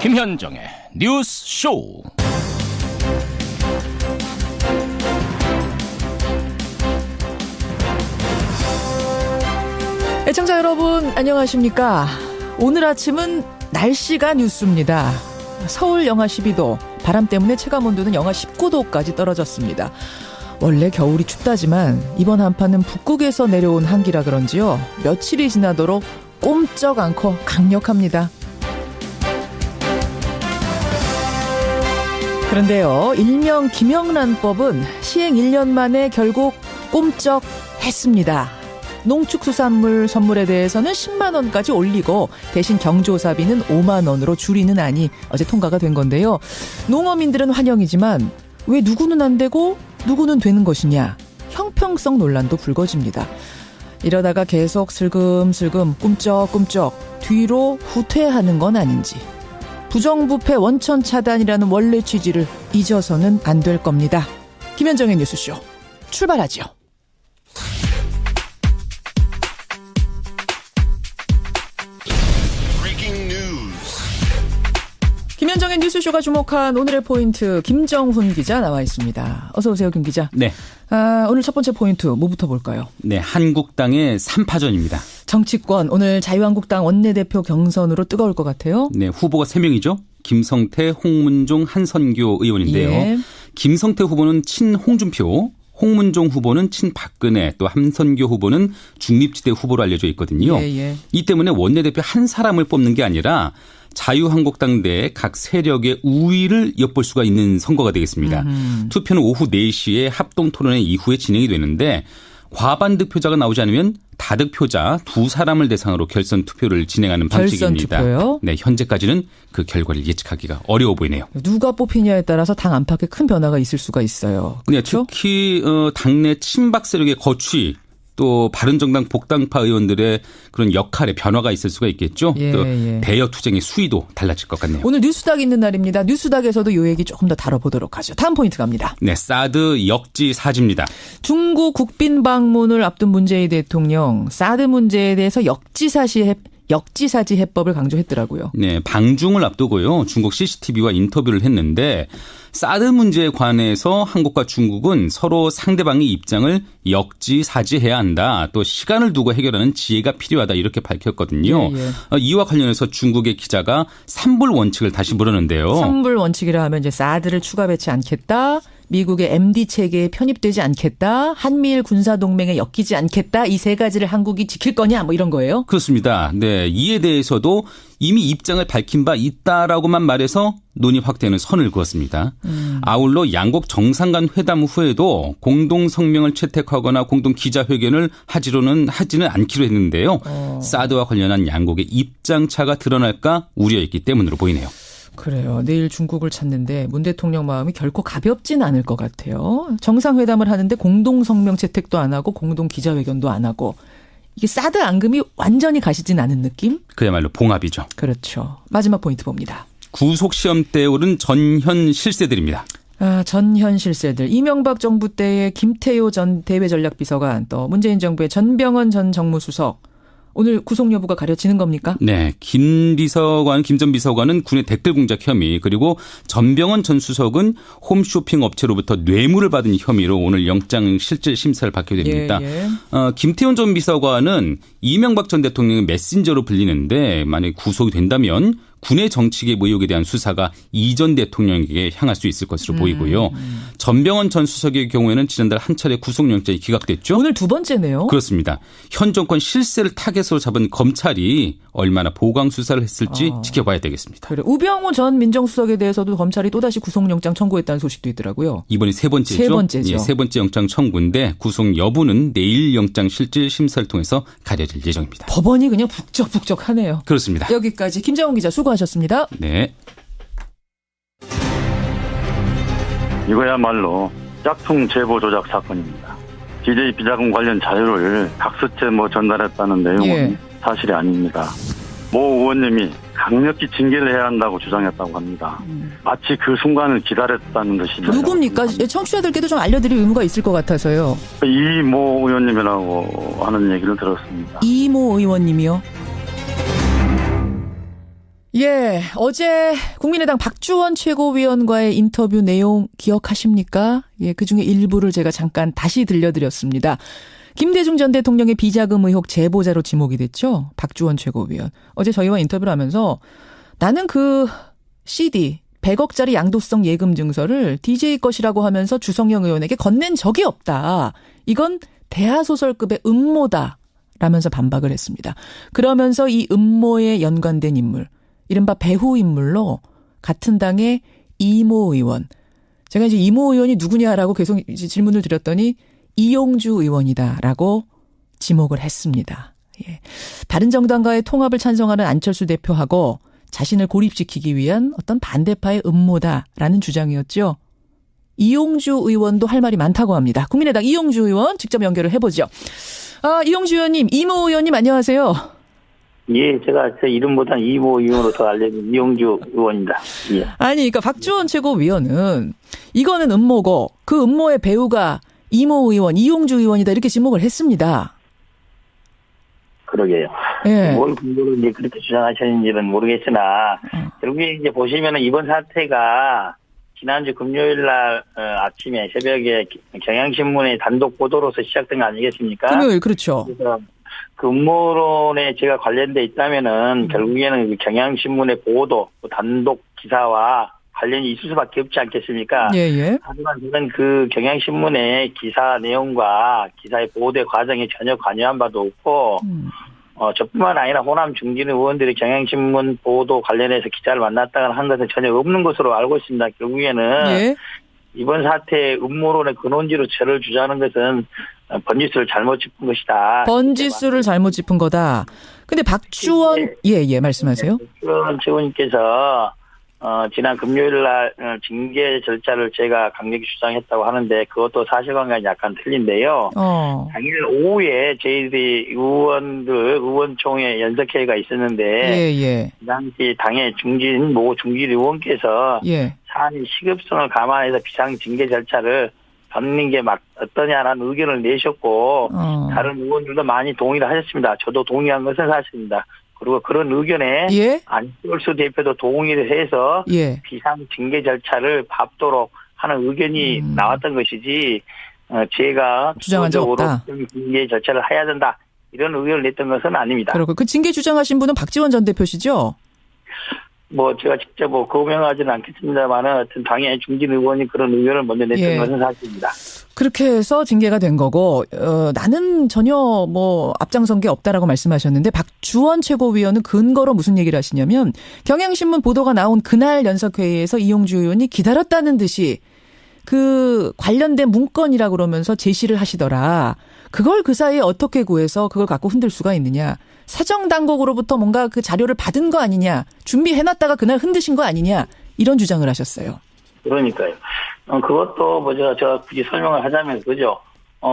김현정의 뉴스 쇼. 애청자 여러분 안녕하십니까. 오늘 아침은 날씨가 뉴스입니다. 서울 영하 12도, 바람 때문에 체감온도는 영하 19도까지 떨어졌습니다. 원래 겨울이 춥다지만 이번 한파는 북극에서 내려온 한기라 그런지요, 며칠이 지나도록 꼼짝 않고 강력합니다. 그런데요, 일명 김영란법은 시행 1년 만에 결국 꼼짝했습니다. 농축수산물 선물에 대해서는 10만 원까지 올리고 대신 경조사비는 5만 원으로 줄이는 안이 어제 통과가 된 건데요. 농어민들은 환영이지만 왜 누구는 안 되고 누구는 되는 것이냐, 형평성 논란도 불거집니다. 이러다가 계속 슬금슬금 꿈쩍꿈쩍 뒤로 후퇴하는 건 아닌지, 부정부패 원천 차단이라는 원래 취지를 잊어서는 안 될 겁니다. 김현정의 뉴스쇼 출발하죠. 김현정의 뉴스쇼가 주목한 오늘의 포인트, 김정훈 기자 나와 있습니다. 어서 오세요, 김 기자. 네. 오늘 첫 번째 포인트 뭐부터 볼까요? 네, 한국당의 3파전입니다. 정치권, 오늘 자유한국당 원내대표 경선으로 뜨거울 것 같아요. 네, 후보가 3명이죠. 김성태, 홍문종, 한선교 의원인데요. 예. 김성태 후보는 친홍준표, 홍문종 후보는 친박근혜, 또 한선교 후보는 중립지대 후보로 알려져 있거든요. 예. 이 때문에 원내대표 한 사람을 뽑는 게 아니라 자유한국당 내 각 세력의 우위를 엿볼 수가 있는 선거가 되겠습니다. 투표는 오후 4시에 합동토론회 이후에 진행이 되는데, 과반 득표자가 나오지 않으면 다득표자 2사람을 대상으로 결선 투표를 진행하는 방식입니다. 결선 투표요? 네, 현재까지는 그 결과를 예측하기가 어려워 보이네요. 누가 뽑히냐에 따라서 당 안팎에 큰 변화가 있을 수가 있어요. 네, 그렇죠? 특히 당내 친박 세력의 거취, 또 바른정당 복당파 의원들의 그런 역할에 변화가 있을 수가 있겠죠. 예, 또 예. 대여 투쟁의 수위도 달라질 것 같네요. 오늘 뉴스닥 있는 날입니다. 뉴스닥에서도 이 얘기 조금 더 다뤄보도록 하죠. 다음 포인트 갑니다. 네, 사드 역지사지입니다. 중국 국빈 방문을 앞둔 문재인 대통령, 사드 문제에 대해서 역지사지 해법을 강조했더라고요. 네, 방중을 앞두고요, 중국 CCTV와 인터뷰를 했는데, 사드 문제에 관해서 한국과 중국은 서로 상대방의 입장을 역지사지해야 한다, 또 시간을 두고 해결하는 지혜가 필요하다, 이렇게 밝혔거든요. 예. 이와 관련해서 중국의 기자가 3불 원칙을 다시 물었는데요. 3불 원칙이라 하면 이제 사드를 추가 배치 않겠다, 미국의 MD 체계에 편입되지 않겠다, 한미일 군사동맹에 엮이지 않겠다, 이 세 가지를 한국이 지킬 거냐, 뭐 이런 거예요? 그렇습니다. 네, 이에 대해서도 이미 입장을 밝힌 바 있다라고만 말해서 논의 확대는 선을 그었습니다. 아울러 양국 정상 간 회담 후에도 공동 성명을 채택하거나 공동 기자회견을 하지는 않기로 했는데요. 사드와 관련한 양국의 입장 차가 드러날까 우려했기 때문으로 보이네요. 그래요. 내일 중국을 찾는데 문 대통령 마음이 결코 가볍진 않을 것 같아요. 정상회담을 하는데 공동성명 채택도 안 하고 공동 기자회견도 안 하고, 이게 사드 앙금이 완전히 가시진 않은 느낌? 그야말로 봉합이죠. 그렇죠. 마지막 포인트 봅니다. 구속시험대에 오른 전현 실세들입니다. 전현 실세들. 이명박 정부 때의 김태효 전 대외전략비서관, 또 문재인 정부의 전병헌 전 정무수석, 오늘 구속 여부가 가려지는 겁니까? 네, 김 전 비서관은 군의 댓글 공작 혐의, 그리고 전병헌 전 수석은 홈쇼핑 업체로부터 뇌물을 받은 혐의로 오늘 영장 실질 심사를 받게 됩니다. 예. 김태훈 전 비서관은 이명박 전 대통령의 메신저로 불리는데, 만약에 구속이 된다면 군의 정치계 의혹에 대한 수사가 이 전 대통령에게 향할 수 있을 것으로 보이고요. 전병헌 전 수석의 경우에는 지난달 한 차례 구속영장이 기각됐죠. 오늘 두 번째네요. 그렇습니다. 현 정권 실세를 타겟으로 잡은 검찰이 얼마나 보강 수사를 했을지 지켜봐야 되겠습니다. 그래. 우병우 전 민정수석에 대해서도 검찰이 또다시 구속영장 청구했다는 소식도 있더라고요. 이번이 세 번째죠. 세 번째죠. 예, 세 번째 영장 청구인데 구속 여부는 내일 영장 실질 심사를 통해서 가려질 예정입니다. 법원이 그냥 북적북적하네요. 그렇습니다. 여기까지 김정훈 기자 수고하셨습니다. 네. 이거야말로 짝퉁 제보 조작 사건입니다. DJ 비자금 관련 자료를 각수채 전달했다는 내용은 예. 사실이 아닙니다. 모 의원님이 강력히 징계를 해야 한다고 주장했다고 합니다. 마치 그 순간을 기다렸다는 듯이. 누굽니까? 청취자들께도 좀 알려드릴 의무가 있을 것 같아서요. 이모 의원님이라고 하는 얘기를 들었습니다. 이모 의원님이요? 예, 어제 국민의당 박주원 최고위원과의 인터뷰 내용 기억하십니까? 예, 그중에 일부를 제가 잠깐 다시 들려드렸습니다. 김대중 전 대통령의 비자금 의혹 제보자로 지목이 됐죠. 박주원 최고위원. 어제 저희와 인터뷰를 하면서 나는 그 CD 100억짜리 양도성 예금 증서를 DJ 것이라고 하면서 주성영 의원에게 건넨 적이 없다. 이건 대하소설급의 음모다. 라면서 반박을 했습니다. 그러면서 이 음모에 연관된 인물, 이른바 배후 인물로 같은 당의 이모 의원. 제가 이제 이모 의원이 누구냐라고 계속 이제 질문을 드렸더니 이용주 의원이다라고 지목을 했습니다. 예. 바른정당과의 통합을 찬성하는 안철수 대표하고 자신을 고립시키기 위한 어떤 반대파의 음모다라는 주장이었죠. 이용주 의원도 할 말이 많다고 합니다. 국민의당 이용주 의원 직접 연결을 해보죠. 이용주 의원님, 이모 의원님 안녕하세요. 예, 제가 제 이름보다는 이모 의원으로 더 알려진 이용주 의원입니다. 예. 아니, 그러니까 박주원 최고위원은 이거는 음모고 그 음모의 배우가 이모 의원, 이용주 의원이다 이렇게 지목을 했습니다. 그러게요. 예. 뭘 근거로 이제 그렇게 주장하셨는지는 모르겠으나 결국에 이제 보시면은 이번 사태가 지난주 금요일 날 아침에 새벽에 경향신문의 단독 보도로서 시작된 거 아니겠습니까? 금요일 그렇죠. 그래서 그 음모론에 제가 관련돼 있다면은 결국에는 그 경향신문의 보도, 단독 기사와 관련이 있을 수밖에 없지 않겠습니까? 예. 하지만 저는 그 경향신문의 기사 내용과 기사의 보도의 과정에 전혀 관여한 바도 없고, 저뿐만 아니라 호남 중진 의원들이 경향신문 보도 관련해서 기자를 만났다거나 한 것은 전혀 없는 것으로 알고 있습니다. 결국에는 예. 이번 사태의 음모론의 근원지로 저를 주장하는 것은 번지수를 잘못 짚은 것이다. 번지수를 잘못 짚은 거다. 근데 박주원, 예, 말씀하세요. 박주원 최고님께서 지난 금요일 날 징계 절차를 제가 강력히 주장했다고 하는데 그것도 사실관계가 약간 틀린데요. 당일 오후에 저희들이 의원총회 연석회의가 있었는데 예. 그 당시 당의 모 중진 의원께서 사안의 시급성을 감안해서 비상징계 절차를 밟는 게 어떠냐라는 의견을 내셨고 다른 의원들도 많이 동의를 하셨습니다. 저도 동의한 것은 사실입니다. 그리고 그런 의견에 안철수 대표도 동의를 해서 비상징계 절차를 밟도록 하는 의견이 나왔던 것이지 제가 주장한 적 없다. 징계 절차를 해야 된다. 이런 의견을 냈던 것은 아닙니다. 그렇고 그 징계 주장하신 분은 박지원 전 대표시죠? 제가 직접 거명하지는 않겠습니다만은 어떤 당의 중진 의원이 그런 의견을 먼저 냈던 것은 사실입니다. 그렇게 해서 징계가 된 거고, 나는 전혀 앞장선 게 없다라고 말씀하셨는데, 박주원 최고위원은 근거로 무슨 얘기를 하시냐면, 경향신문 보도가 나온 그날 연석회의에서 이용주 의원이 기다렸다는 듯이 그 관련된 문건이라고 그러면서 제시를 하시더라. 그걸 그 사이에 어떻게 구해서 그걸 갖고 흔들 수가 있느냐. 사정당국으로부터 뭔가 그 자료를 받은 거 아니냐. 준비해놨다가 그날 흔드신 거 아니냐. 이런 주장을 하셨어요. 그러니까요. 그것도 제가 굳이 설명을 하자면 그죠.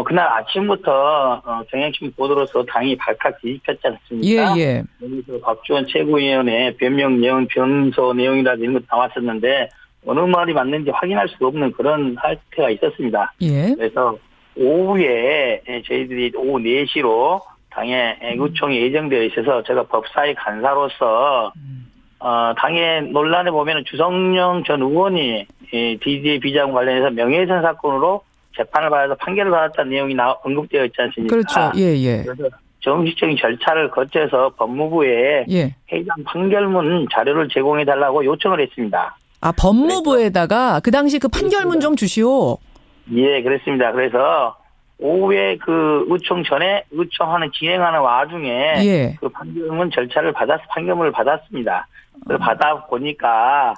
그날 아침부터 경향신문 보도로서 당이 발칵 뒤집혔지 않습니까? 예. 여기서 박주원 최고위원의 변명 내용, 변소 내용이라든지 이런 것 나왔었는데 어느 말이 맞는지 확인할 수가 없는 그런 사태가 있었습니다. 예. 그래서 오후에 저희들이 오후 4시로 당의 의총이 예정되어 있어서 제가 법사위 간사로서 당의 논란에 보면 주성영 전 의원이 DJ 비자금 관련해서 명예훼손 사건으로 재판을 받아서 판결을 받았다는 내용이 언급되어 있지 않습니까? 그렇죠. 예. 그래서 정식적인 절차를 거쳐서 법무부에 해당 판결문 자료를 제공해달라고 요청을 했습니다. 법무부에다가 그 당시 그 판결문 좀 주시오. 예, 그렇습니다. 그래서 오후에 그 의총 전에 의총하는 진행하는 와중에 그 판결문 절차를 판결문을 받았습니다. 그걸 받아 보니까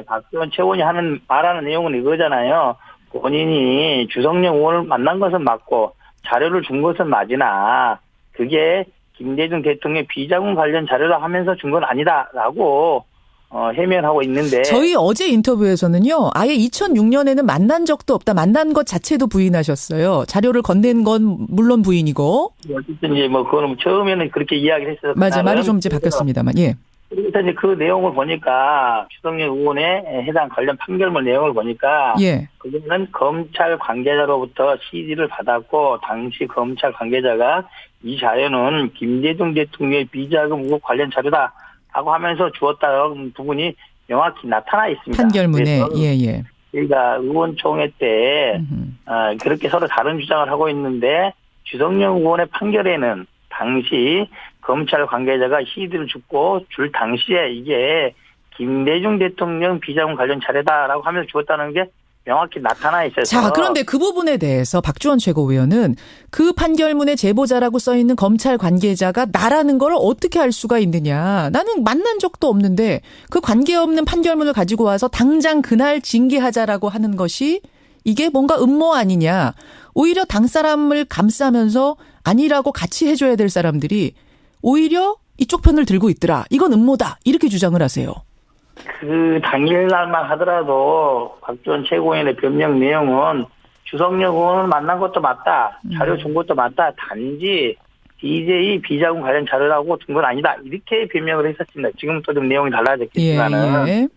박주원 최고원이 말하는 내용은 이거잖아요. 본인이 주성영 의원을 만난 것은 맞고 자료를 준 것은 맞으나 그게 김대중 대통령의 비자금 관련 자료라 하면서 준 건 아니다라고 해명하고 있는데 저희 어제 인터뷰에서는요. 아예 2006년에는 만난 적도 없다. 만난 것 자체도 부인하셨어요. 자료를 건넨 건 물론 부인이고. 어쨌든 이제 그거는 처음에는 그렇게 이야기를 했어요. 맞아. 말이 좀 이제 바뀌었습니다만. 그래서 이제 그 내용을 보니까 주성영 의원의 해당 관련 판결문 내용을 보니까 그거는 검찰 관계자로부터 CD를 받았고 당시 검찰 관계자가 이 자료는 김대중 대통령의 비자금 의혹 관련 자료다. 하고 하면서 주었다는 부분이 명확히 나타나 있습니다. 판결문에. 예. 저희가 의원총회 때 그렇게 서로 다른 주장을 하고 있는데 주성영 의원의 판결에는 당시 검찰 관계자가 시드를 줄 당시에 이게 김대중 대통령 비자금 관련 차례다라고 하면서 주었다는 게 명확히 나타나 있어서. 자, 그런데 그 부분에 대해서 박주원 최고위원은 그 판결문에 제보자라고 써 있는 검찰 관계자가 나라는 걸 어떻게 알 수가 있느냐. 나는 만난 적도 없는데 그 관계없는 판결문을 가지고 와서 당장 그날 징계하자라고 하는 것이 이게 뭔가 음모 아니냐. 오히려 당 사람을 감싸면서 아니라고 같이 해줘야 될 사람들이 오히려 이쪽 편을 들고 있더라. 이건 음모다. 이렇게 주장을 하세요. 그 당일날만 하더라도 박지원 최고위원의 변명 내용은 주성영 의원을 만난 것도 맞다. 자료 준 것도 맞다. 단지 DJ 비자금 관련 자료라고 준 건 아니다. 이렇게 변명을 했었습니다. 지금 또 좀 내용이 달라졌겠지만은 예.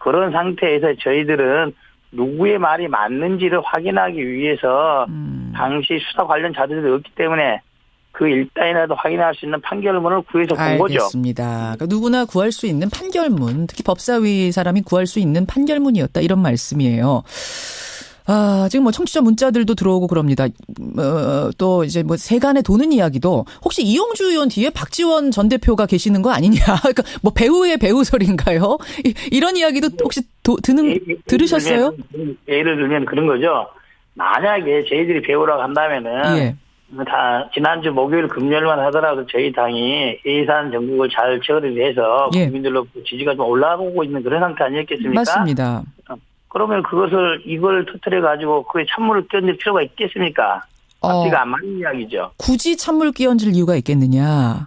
그런 상태에서 저희들은 누구의 말이 맞는지를 확인하기 위해서 당시 수사 관련 자료들이 없기 때문에 그 일단이라도 확인할 수 있는 판결문을 구해서 본 거죠. 알겠습니다. 그러니까 누구나 구할 수 있는 판결문, 특히 법사위 사람이 구할 수 있는 판결문이었다 이런 말씀이에요. 아, 지금 뭐 청취자 문자들도 들어오고 그럽니다. 또 이제 뭐 세간에 도는 이야기도 혹시 이용주 의원 뒤에 박지원 전 대표가 계시는 거 아니냐? 그러니까 뭐 배우의 배우설인가요? 이런 이야기도 혹시 들으셨어요? 예를 들면 그런 거죠. 만약에 저희들이 배우라고 한다면은. 예. 다 지난주 목요일 금요일만 하더라도 저희 당이 예산 정국을 잘 처리해서 예. 국민들로 지지가 좀 올라오고 있는 그런 상태 아니었겠습니까? 맞습니다. 그러면 이걸 터뜨려 가지고 그에 찬물을 끼얹을 필요가 있겠습니까? 앞뒤가 안 맞는 이야기죠. 굳이 찬물 끼얹을 이유가 있겠느냐?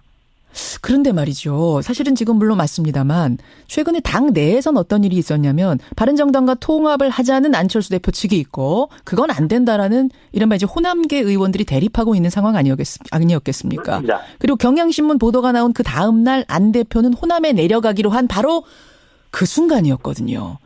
그런데 말이죠. 사실은 지금 물론 맞습니다만 최근에 당 내에선 어떤 일이 있었냐면 바른정당과 통합을 하자는 안철수 대표 측이 있고 그건 안 된다라는 이른바 이제 호남계 의원들이 대립하고 있는 상황 아니었겠습니까? 그렇습니다. 그리고 경향신문 보도가 나온 그 다음 날 안 대표는 호남에 내려가기로 한 바로 그 순간이었거든요.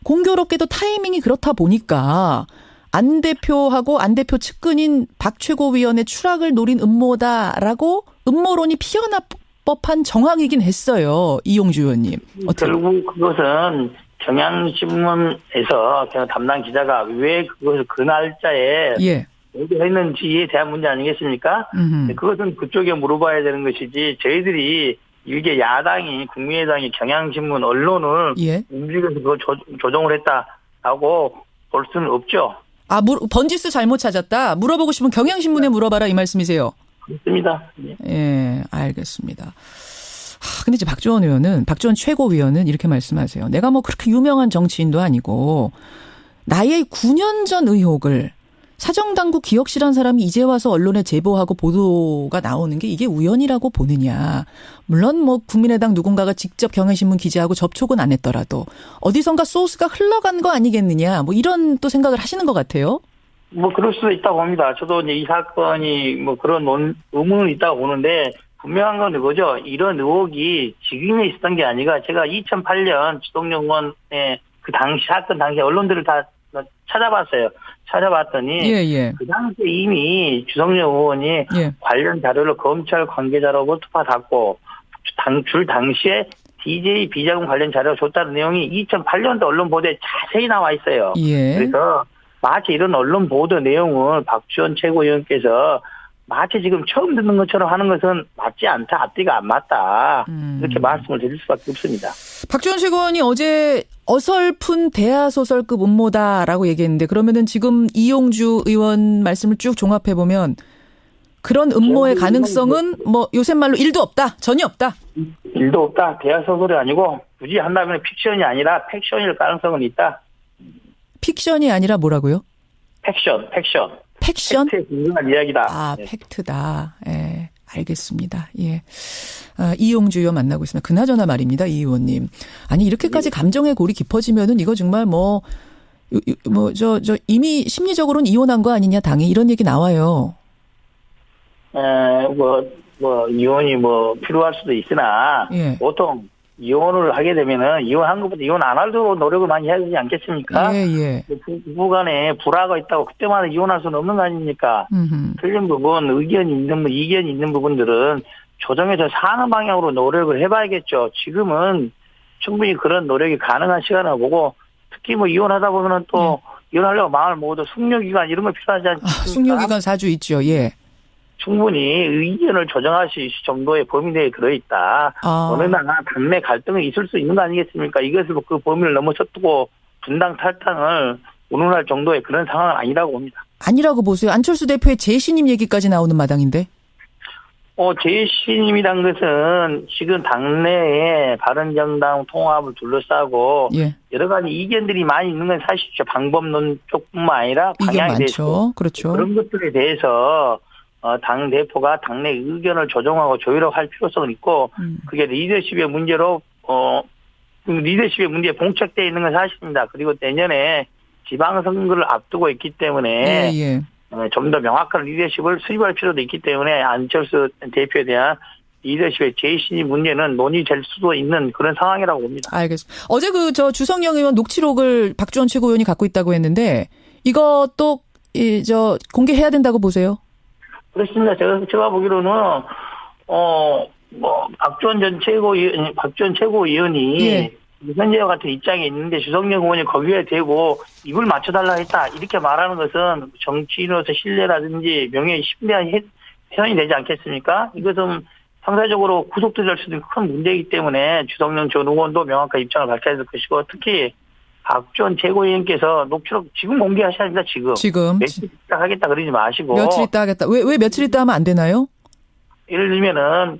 공교롭게도 타이밍이 그렇다 보니까 안 대표하고 안 대표 측근인 박 최고위원의 추락을 노린 음모다라고 음모론이 피어날 법한 정황이긴 했어요. 이용주 의원님. 결국 그것은 경향신문에서 담당 기자가 왜 그것을 그 날짜에 보도했는지에 대한 문제 아니겠습니까? 그것은 그쪽에 물어봐야 되는 것이지 저희들이 일개 야당이 국민의당이 경향신문 언론을 움직여서 그걸 조정을 했다라고 볼 수는 없죠. 아, 번지수 잘못 찾았다. 물어보고 싶으면 경향신문에 물어봐라 이 말씀이세요. 그렇습니다. 예, 알겠습니다. 근데 이제 박지원 최고위원은 이렇게 말씀하세요. 내가 뭐 그렇게 유명한 정치인도 아니고 나의 9년 전 의혹을 사정당국 기억실한 사람이 이제 와서 언론에 제보하고 보도가 나오는 게 이게 우연이라고 보느냐. 물론 뭐 국민의당 누군가가 직접 경향신문 기자하고 접촉은 안 했더라도 어디선가 소스가 흘러간 거 아니겠느냐. 뭐 이런 또 생각을 하시는 것 같아요. 뭐 그럴 수도 있다고 봅니다. 저도 이제 이 사건이 뭐 그런 의문은 있다고 보는데 분명한 건 이거죠. 이런 의혹이 지금에 있었던 게 아니라 제가 2008년 주동영 의원의 그 사건 당시 언론들을 다 찾아봤어요. 찾아봤더니 그 당시에 이미 주성영 의원이 관련 자료를 검찰 관계자로부터 받았고 줄 당시에 DJ 비자금 관련 자료를 줬다는 내용이 2008년도 언론 보도에 자세히 나와 있어요. 그래서 마치 이런 언론 보도 내용을 박지원 최고위원께서 마치 지금 처음 듣는 것처럼 하는 것은 맞지 않다. 앞뒤가 안 맞다. 이렇게 말씀을 드릴 수밖에 없습니다. 박지원 최고위원이 어제 어설픈 대하소설급 음모다라고 얘기했는데 그러면은 지금 이용주 의원 말씀을 쭉 종합해보면 그런 음모의 가능성은 뭐 요새 말로 1도 없다. 전혀 없다. 1도 없다. 대하소설이 아니고 굳이 한다면 픽션이 아니라 팩션일 가능성은 있다. 픽션이 아니라 뭐라고요? 팩션. 팩트에 근거한 이야기다. 아, 팩트다. 예, 알겠습니다. 예. 이용주 의원 만나고 있습니다. 그나저나 말입니다, 이 의원님. 아니, 이렇게까지 감정의 골이 깊어지면은 이거 정말 이미 심리적으로는 이혼한 거 아니냐, 당이. 이런 얘기 나와요. 이혼이 필요할 수도 있으나, 보통, 이혼을 하게 되면은 이혼한 것보다 이혼 안 하도록 노력을 많이 해야 되지 않겠습니까? 부부 간에 불화가 있다고 그때마다 이혼할 수는 없는 거 아닙니까? 틀린 부분, 이견이 있는 부분들은 조정해서 사는 방향으로 노력을 해봐야겠죠. 지금은 충분히 그런 노력이 가능한 시간을 보고 특히 뭐 이혼하다 보면은 또 이혼하려고 마음을 먹어도 숙려기간 이런 거 필요하지 않습니까? 숙려기간 4주 있죠. 예. 충분히 의견을 조정할 수 있을 정도의 범위 내에 들어있다. 어느 날 당내 갈등이 있을 수 있는 거 아니겠습니까? 이것을 그 범위를 넘어섰고 분당 탈당을 운운할 정도의 그런 상황은 아니라고 봅니다. 아니라고 보세요. 안철수 대표의 재신임 얘기까지 나오는 마당인데. 재신임이란 것은 지금 당내에 바른정당 통합을 둘러싸고 여러 가지 이견들이 많이 있는 건 사실이죠. 방법론 쪽뿐만 아니라 방향에 대해서 그렇죠. 그런 것들에 대해서 당 대표가 당내 의견을 조정하고 조율하고 할 필요성은 있고 그게 리더십의 문제로 리더십의 문제에 봉착되어 있는 건 사실입니다. 그리고 내년에 지방선거를 앞두고 있기 때문에 좀 더 명확한 리더십을 수립할 필요도 있기 때문에 안철수 대표에 대한 리더십의 재신임 문제는 논의될 수도 있는 그런 상황이라고 봅니다. 알겠습니다. 어제 주성영 의원 녹취록을 박주원 최고위원이 갖고 있다고 했는데 이것도 공개해야 된다고 보세요? 그렇습니다. 제가 보기로는 박주원 최고위원이 현재와 같은 입장에 있는데 주성영 의원이 거기에 대고 입을 맞춰달라 했다 이렇게 말하는 것은 정치인으로서 신뢰라든지 명예에 심대한 훼손이 되지 않겠습니까? 이것은 상대적으로 구속될 수도 있는 큰 문제이기 때문에 주성영 전 의원도 명확한 입장을 밝혀야 될 것이고 특히 박주원 최고위원께서 녹취록 지금 공개하셔야 합니다. 지금. 며칠 있다 하겠다 그러지 마시고. 며칠 있다 하겠다. 왜 며칠 있다 하면 안 되나요? 예를 들면은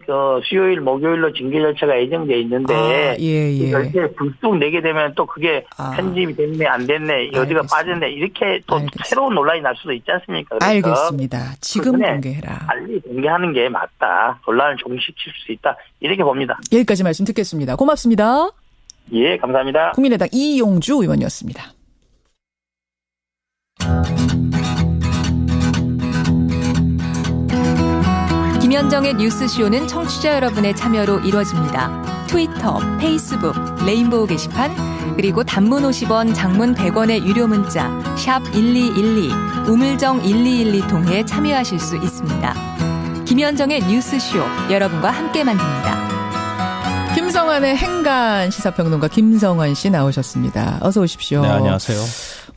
수요일, 목요일로 징계 절차가 예정돼 있는데 그 절차에 불쑥 내게 되면 또 그게 편집이 됐네 안 됐네 어디가 빠졌네 이렇게 또 새로운 논란이 날 수도 있지 않습니까? 그래서 알겠습니다. 지금 공개해라. 빨리 공개하는 게 맞다. 논란을 종식시킬 수 있다. 이렇게 봅니다. 여기까지 말씀 듣겠습니다. 고맙습니다. 예, 감사합니다. 국민의당 이용주 의원이었습니다. 김현정의 뉴스쇼는 청취자 여러분의 참여로 이루어집니다. 트위터, 페이스북, 레인보우 게시판, 그리고 단문 50원, 장문 100원의 유료 문자 샵 1212, 우물정 1212 통해 참여하실 수 있습니다. 김현정의 뉴스쇼, 여러분과 함께 만듭니다. 김성환의 행간 시사평론가 김성환 씨 나오셨습니다. 어서 오십시오. 네, 안녕하세요.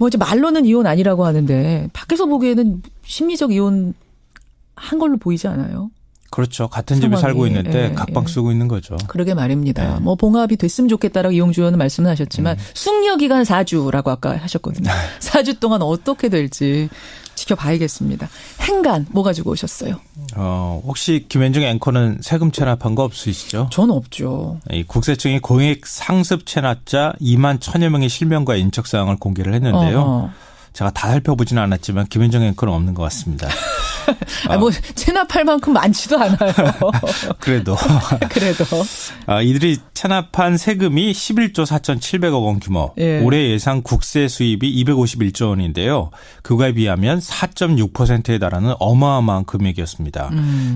이제 말로는 이혼 아니라고 하는데 밖에서 보기에는 심리적 이혼 한 걸로 보이지 않아요? 그렇죠. 같은 집에 살고 있는데 각방 쓰고 있는 거죠. 그러게 말입니다. 봉합이 됐으면 좋겠다라고 이용주 의원은 말씀을 하셨지만 숙려기간 4주라고 아까 하셨거든요. 4주 동안 어떻게 될지 지켜봐야겠습니다. 행간 뭐 가지고 오셨어요? 혹시 김현정 앵커는 세금 체납한 거 없으시죠? 전 없죠. 이 국세청이 고액 상습 체납자 2만 1,000여 명의 실명과 인적사항을 공개를 했는데요. 제가 다 살펴보지는 않았지만 김현정 앵커는 없는 것 같습니다. 체납할 만큼 많지도 않아요. 그래도. 이들이 체납한 세금이 11조 4,700억 원 규모. 올해 예상 국세 수입이 251조 원인데요. 그거에 비하면 4.6%에 달하는 어마어마한 금액이었습니다.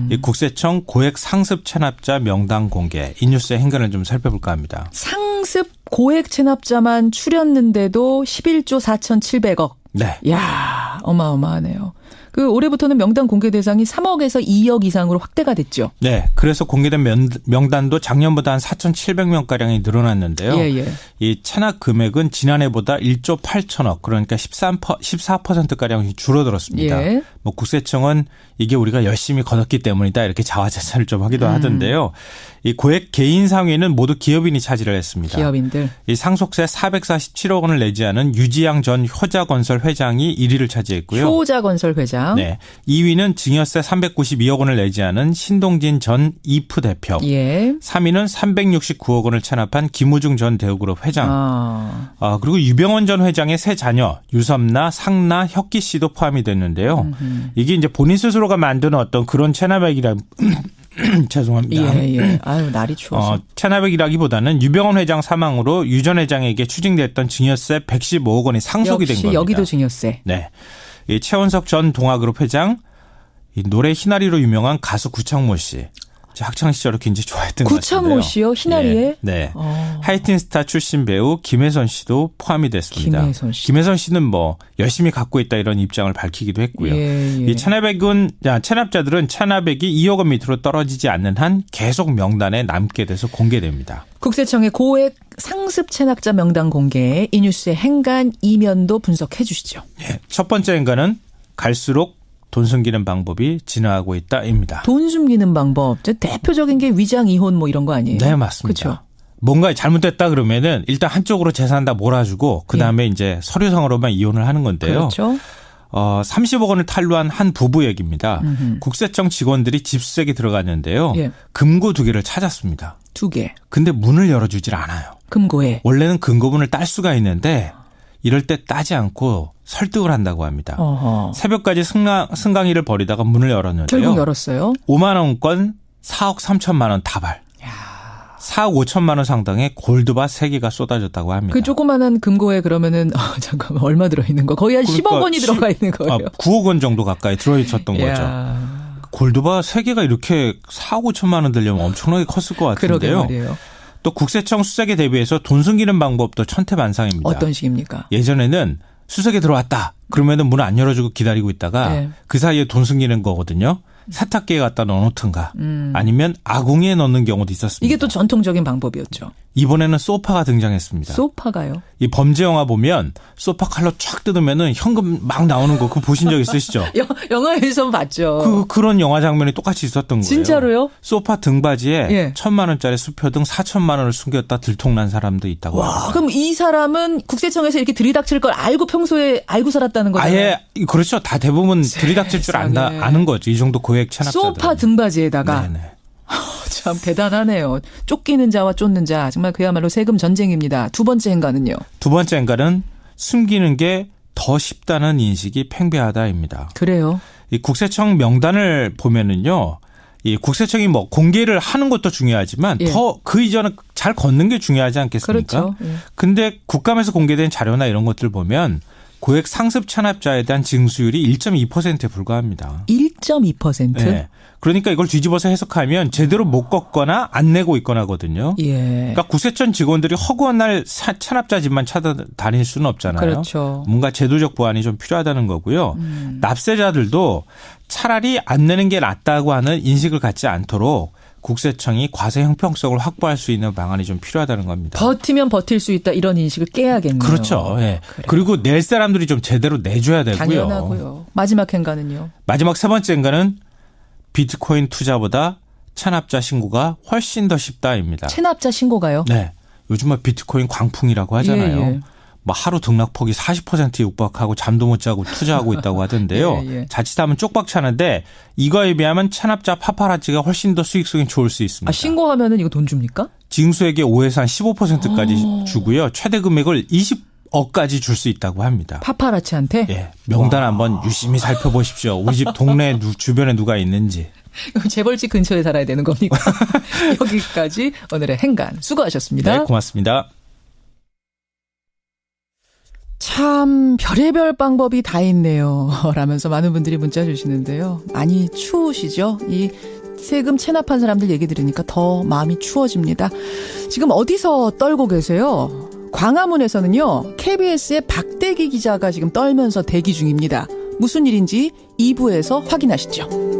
이 국세청 고액 상습 체납자 명단 공개. 이 뉴스의 행간을 좀 살펴볼까 합니다. 상습 고액 체납자만 추렸는데도 11조 4,700억. 네. 이야, 어마어마하네요. 올해부터는 명단 공개 대상이 3억에서 2억 이상으로 확대가 됐죠. 네. 그래서 공개된 명단도 작년보다 한 4,700명가량이 늘어났는데요. 이 체납 금액은 지난해보다 1조 8천억 그러니까 14%가량이 줄어들었습니다. 국세청은 이게 우리가 열심히 걷었기 때문이다 이렇게 자화자찬을 좀 하기도 하던데요. 이 고액 개인 상위는 모두 기업인이 차지를 했습니다. 기업인들. 이 상속세 447억 원을 내지 않은 유지양 전 효자건설 회장이 1위를 차지했고요. 효자건설 회장. 네. 2위는 증여세 392억 원을 내지 않은 신동진 전 이프 대표. 3위는 369억 원을 체납한 김우중 전 대우그룹 회장. 그리고 유병원 전 회장의 세 자녀 유섬나, 상나, 혁기 씨도 포함이 됐는데요. 이게 이제 본인 스스로가 만드는 어떤 그런 체납액이라 죄송합니다. 아유, 날이 추워서. 체납액이라기보다는 유병원 회장 사망으로 유 전 회장에게 추징됐던 증여세 115억 원이 상속이 된 겁니다. 여기도 증여세. 네. 이 최원석 전 동아그룹 회장, 이 노래 희나리로 유명한 가수 구창모 씨. 학창 시절에 굉장히 좋아했던 것 같은데요. 구창모 씨요? 희나리에? 네. 하이틴 스타 출신 배우 김혜선 씨도 포함이 됐습니다. 김혜선 씨는 뭐 열심히 갖고 있다 이런 입장을 밝히기도 했고요. 이 체납자들은 체납액이 2억 원 밑으로 떨어지지 않는 한 계속 명단에 남게 돼서 공개됩니다. 국세청의 고액 상습 체납자 명단 공개, 이 뉴스의 행간 이면도 분석해 주시죠. 예, 첫 번째 행간은 갈수록 돈 숨기는 방법이 진화하고 있다입니다. 돈 숨기는 방법. 대표적인 게 위장 이혼 뭐 이런 거 아니에요? 네, 맞습니다. 그렇죠. 뭔가 잘못됐다 그러면은 일단 한쪽으로 재산 다 몰아주고 그다음에 이제 서류상으로만 이혼을 하는 건데요. 그렇죠. 30억 원을 탈루한 한 부부 얘기입니다. 국세청 직원들이 집수색에 들어갔는데요. 예. 금고 2개를 찾았습니다. 2개. 근데 문을 열어주질 않아요. 금고에. 원래는 금고문을 딸 수가 있는데 이럴 때 따지 않고 설득을 한다고 합니다. 새벽까지 승강이를 벌이다가 문을 열었는데요. 결국 열었어요. 5만 원권 4억 3천만 원 다발. 4억 5천만 원 상당의 골드바 3개가 쏟아졌다고 합니다. 그 조그마한 금고에 그러면은 잠깐만 얼마 들어있는 거? 거의 한 10억 원이 들어가 있는 거예요. 9억 원 정도 가까이 들어있었던 거죠. 골드바 3개가 이렇게 4억 5천만 원 들려면 엄청나게 컸을 것 같은데요. 그러게 말이에요. 또 국세청 수색에 대비해서 돈 숨기는 방법도 천태만상입니다. 어떤 식입니까? 예전에는 수색에 들어왔다. 그러면은 문을 안 열어주고 기다리고 있다가 그 사이에 돈 숨기는 거거든요. 세탁기에 갖다 넣어놓든가 아니면 아궁이에 넣는 경우도 있었습니다. 이게 또 전통적인 방법이었죠. 이번에는 소파가 등장했습니다. 소파가요? 이 범죄 영화 보면 소파 칼로 쫙 뜯으면은 현금 막 나오는 거 그거 보신 적 있으시죠? 영화에서 봤죠. 그런 영화 장면이 똑같이 있었던 거예요. 진짜로요? 소파 등받이에 1,000만 원짜리 수표 등 4천만 원을 숨겼다 들통난 사람도 있다고 합니다. 그럼 이 사람은 국세청에서 이렇게 들이닥칠 걸 알고 평소에 알고 살았다는 거잖아요. 아예 그렇죠. 다 대부분 들이닥칠 줄 아는 거죠. 이 정도 고액 체납자들. 소파 등받이에다가. 네네. 참 대단하네요. 쫓기는 자와 쫓는 자. 정말 그야말로 세금 전쟁입니다. 두 번째 행간은요? 두 번째 행간은 숨기는 게 더 쉽다는 인식이 팽배하다입니다. 그래요? 이 국세청 명단을 보면은요. 이 국세청이 뭐 공개를 하는 것도 중요하지만 더 그 이전에 잘 걷는 게 중요하지 않겠습니까? 그렇죠. 근데 국감에서 공개된 자료나 이런 것들 보면 고액 상습 체납자에 대한 징수율이 1.2%에 불과합니다. 1.2%? 네. 그러니까 이걸 뒤집어서 해석하면 제대로 못 걷거나 안 내고 있거나거든요. 그러니까 국세청 직원들이 허구한 날 체납자 집만 찾아다닐 수는 없잖아요. 그렇죠. 뭔가 제도적 보완이 좀 필요하다는 거고요. 납세자들도 차라리 안 내는 게 낫다고 하는 인식을 갖지 않도록 국세청이 과세 형평성을 확보할 수 있는 방안이 좀 필요하다는 겁니다. 버티면 버틸 수 있다 이런 인식을 깨야겠네요. 그렇죠. 네. 그리고 낼 사람들이 좀 제대로 내줘야 되고요. 당연하고요. 마지막 행간은요? 마지막 세 번째 행간은 비트코인 투자보다 체납자 신고가 훨씬 더 쉽다입니다. 체납자 신고가요? 네. 요즘 뭐 비트코인 광풍이라고 하잖아요. 뭐 하루 등락폭이 40%에 육박하고 잠도 못 자고 투자하고 있다고 하던데요. 자칫하면 쪽박 차는데 이거에 비하면 체납자 파파라치가 훨씬 더 수익성이 좋을 수 있습니다. 신고하면은 이거 돈 줍니까? 징수액의 5에서 한 15%까지 주고요. 최대 금액을 20억까지 줄 수 있다고 합니다. 파파라치한테? 예. 명단 한번 유심히 살펴보십시오. 우리 집 동네 주변에 누가 있는지. 재벌집 근처에 살아야 되는 겁니까? 여기까지 오늘의 행간 수고하셨습니다. 네, 고맙습니다. 참 별의별 방법이 다 있네요. 라면서 많은 분들이 문자 주시는데요. 많이 추우시죠? 이 세금 체납한 사람들 얘기 들으니까 더 마음이 추워집니다. 지금 어디서 떨고 계세요? 광화문에서는요. KBS의 박대기 기자가 지금 떨면서 대기 중입니다. 무슨 일인지 2부에서 확인하시죠.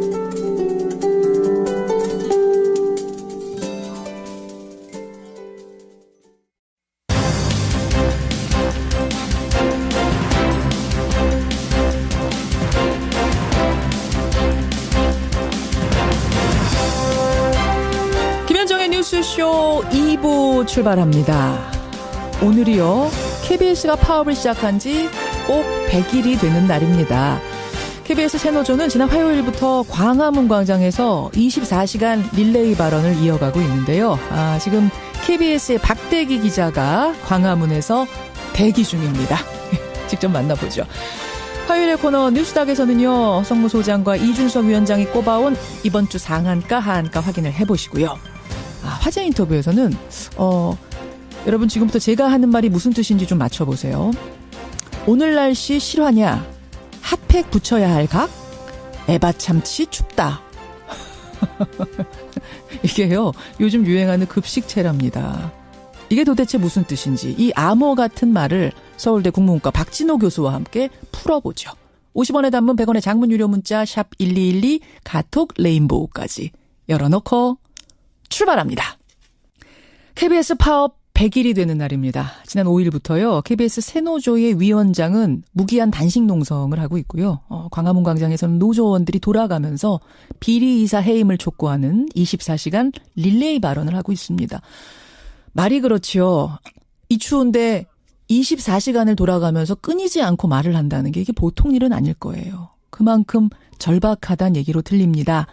뉴스쇼 2부 출발합니다. 오늘이요. KBS가 파업을 시작한 지 꼭 100일이 되는 날입니다. KBS 새노조는 지난 화요일부터 광화문 광장에서 24시간 릴레이 발언을 이어가고 있는데요. 지금 KBS의 박대기 기자가 광화문에서 대기 중입니다. 직접 만나보죠. 화요일의 코너 뉴스닥에서는요. 성무소장과 이준석 위원장이 꼽아온 이번 주 상한가 하한가 확인을 해보시고요. 화제 인터뷰에서는 여러분 지금부터 제가 하는 말이 무슨 뜻인지 좀 맞춰보세요. 오늘 날씨 실화냐? 핫팩 붙여야 할 각? 에바 참치 춥다. 이게요, 요즘 유행하는 급식체랍니다. 이게 도대체 무슨 뜻인지 이 암호 같은 말을 서울대 국문과 박진호 교수와 함께 풀어보죠. 50원의 단문 100원의 장문 유료 문자 샵 1212 카톡 레인보우까지 열어놓고 출발합니다. KBS 파업 100일이 되는 날입니다. 지난 5일부터요. KBS 새노조의 위원장은 무기한 단식 농성을 하고 있고요. 광화문 광장에서는 노조원들이 돌아가면서 비리이사 해임을 촉구하는 24시간 릴레이 발언을 하고 있습니다. 말이 그렇지요. 이 추운데 24시간을 돌아가면서 끊이지 않고 말을 한다는 게 이게 보통 일은 아닐 거예요. 그만큼 절박하다는 얘기로 들립니다.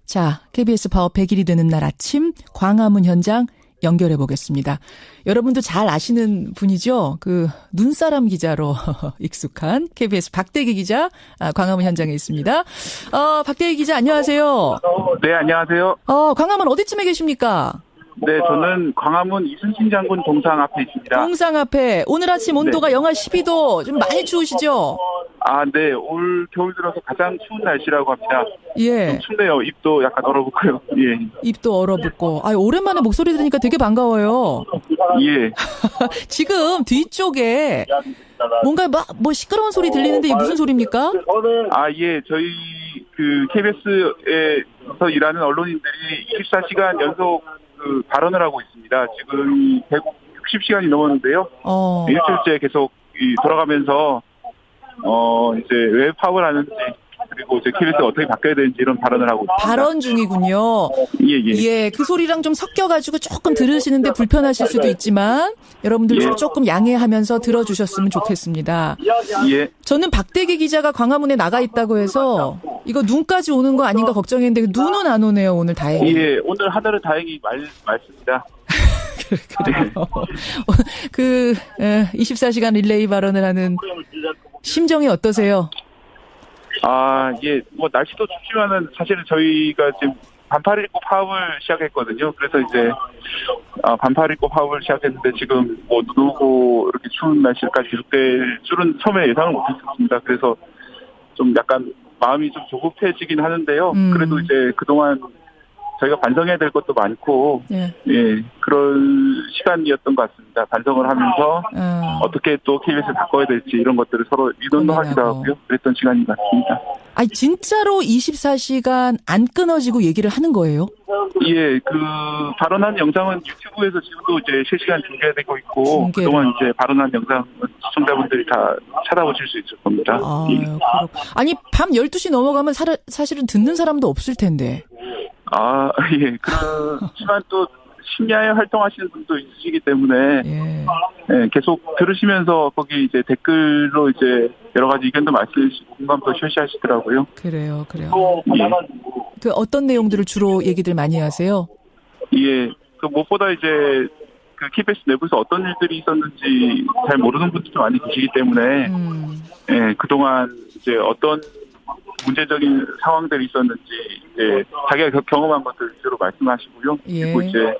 자, KBS 파업 100일이 되는 날 아침 광화문 현장 연결해 보겠습니다. 여러분도 잘 아시는 분이죠. 그 눈사람 기자로 익숙한 KBS 박대기 기자 광화문 현장에 있습니다. 박대기 기자 안녕하세요. 네, 안녕하세요. 광화문 어디쯤에 계십니까? 네, 저는 광화문 이순신 장군 동상 앞에 있습니다. 동상 앞에 오늘 아침 온도가 네. 영하 12도 좀 많이 추우시죠? 아, 네. 올 겨울 들어서 가장 추운 날씨라고 합니다. 예. 좀 춥네요. 입도 약간 얼어붙고요. 예. 입도 얼어붙고. 오랜만에 목소리 들으니까 되게 반가워요. 예. 지금 뒤쪽에 뭔가 뭐 시끄러운 소리 들리는데 이게 무슨 소리입니까? 아, 예. 저희 그 KBS에서 일하는 언론인들이 24시간 연속 발언을 하고 있습니다. 지금 160시간이 넘었는데요. 일주일째 계속 돌아가면서 이제 왜 파업을 하는지 그리고 이제 KBS가 어떻게 바뀌어야 되는지 이런 발언을 하고 있습니다. 발언 중이군요. 예, 그 소리랑 좀 섞여가지고 조금 들으시는데 불편하실 수도 있지만 여러분들 조금 양해하면서 들어주셨으면 좋겠습니다. 예. 저는 박대기 기자가 광화문에 나가 있다고 해서 이거 눈까지 오는 거 아닌가 걱정했는데 눈은 안 오네요. 오늘 다행히. 예, 오늘 하늘은 다행히 맑습니다. 그래요. 24시간 릴레이 발언을 하는 심정이 어떠세요? 아, 예, 뭐 날씨도 춥지만은 사실은 저희가 지금 반팔 입고 파업을 시작했거든요. 그래서 이제 반팔 입고 파업을 시작했는데 지금 뭐 눈 오고 이렇게 추운 날씨까지 계속될 줄은 처음에 예상을 못했었습니다. 그래서 좀 약간 마음이 좀 조급해지긴 하는데요. 그래도 이제 그동안 저희가 반성해야 될 것도 많고, 예, 그런 시간이었던 것 같습니다. 반성을 하면서 어떻게 또 KBS를 바꿔야 될지 이런 것들을 서로 의논도 하기도 하고요. 그랬던 시간인 것 같습니다. 아니, 진짜로 24시간 안 끊어지고 얘기를 하는 거예요? 예, 발언한 영상은 유튜브에서 지금도 이제 실시간 중계되고 있고, 그동안 이제 발언한 영상은 시청자분들이 다 찾아보실 수 있을 겁니다. 아니, 밤 12시 넘어가면 사실은 듣는 사람도 없을 텐데. 아, 예. 그렇지만 또 심야에 활동하시는 분도 있으시기 때문에 계속 들으시면서 거기 이제 댓글로 이제 여러 가지 의견도 말씀해주시고 공감도 표시하시더라고요. 그래요. 예. 그 어떤 내용들을 주로 얘기들 많이 하세요? 예. 무엇보다 이제 KBS 내부에서 어떤 일들이 있었는지 잘 모르는 분들도 많이 계시기 때문에 예, 그동안 이제 어떤 문제적인 상황들이 있었는지 이제 자기가 경험한 것들 위주로 말씀하시고요. 그리고 이제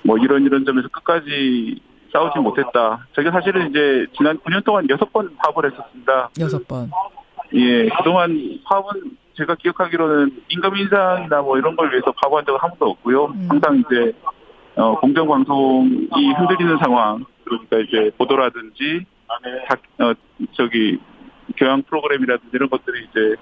뭐 이런 점에서 끝까지 싸우지 못했다. 저희가 사실은 이제 지난 9년 동안 6번 파업을 했었습니다. 6번. 예, 그동안 파업은 제가 기억하기로는 임금 인상이나 뭐 이런 걸 위해서 파업한 적은 한 번도 없고요. 항상 이제 공정방송이 흔들리는 상황, 그러니까 이제 보도라든지 교양 프로그램이라든지 이런 것들이 이제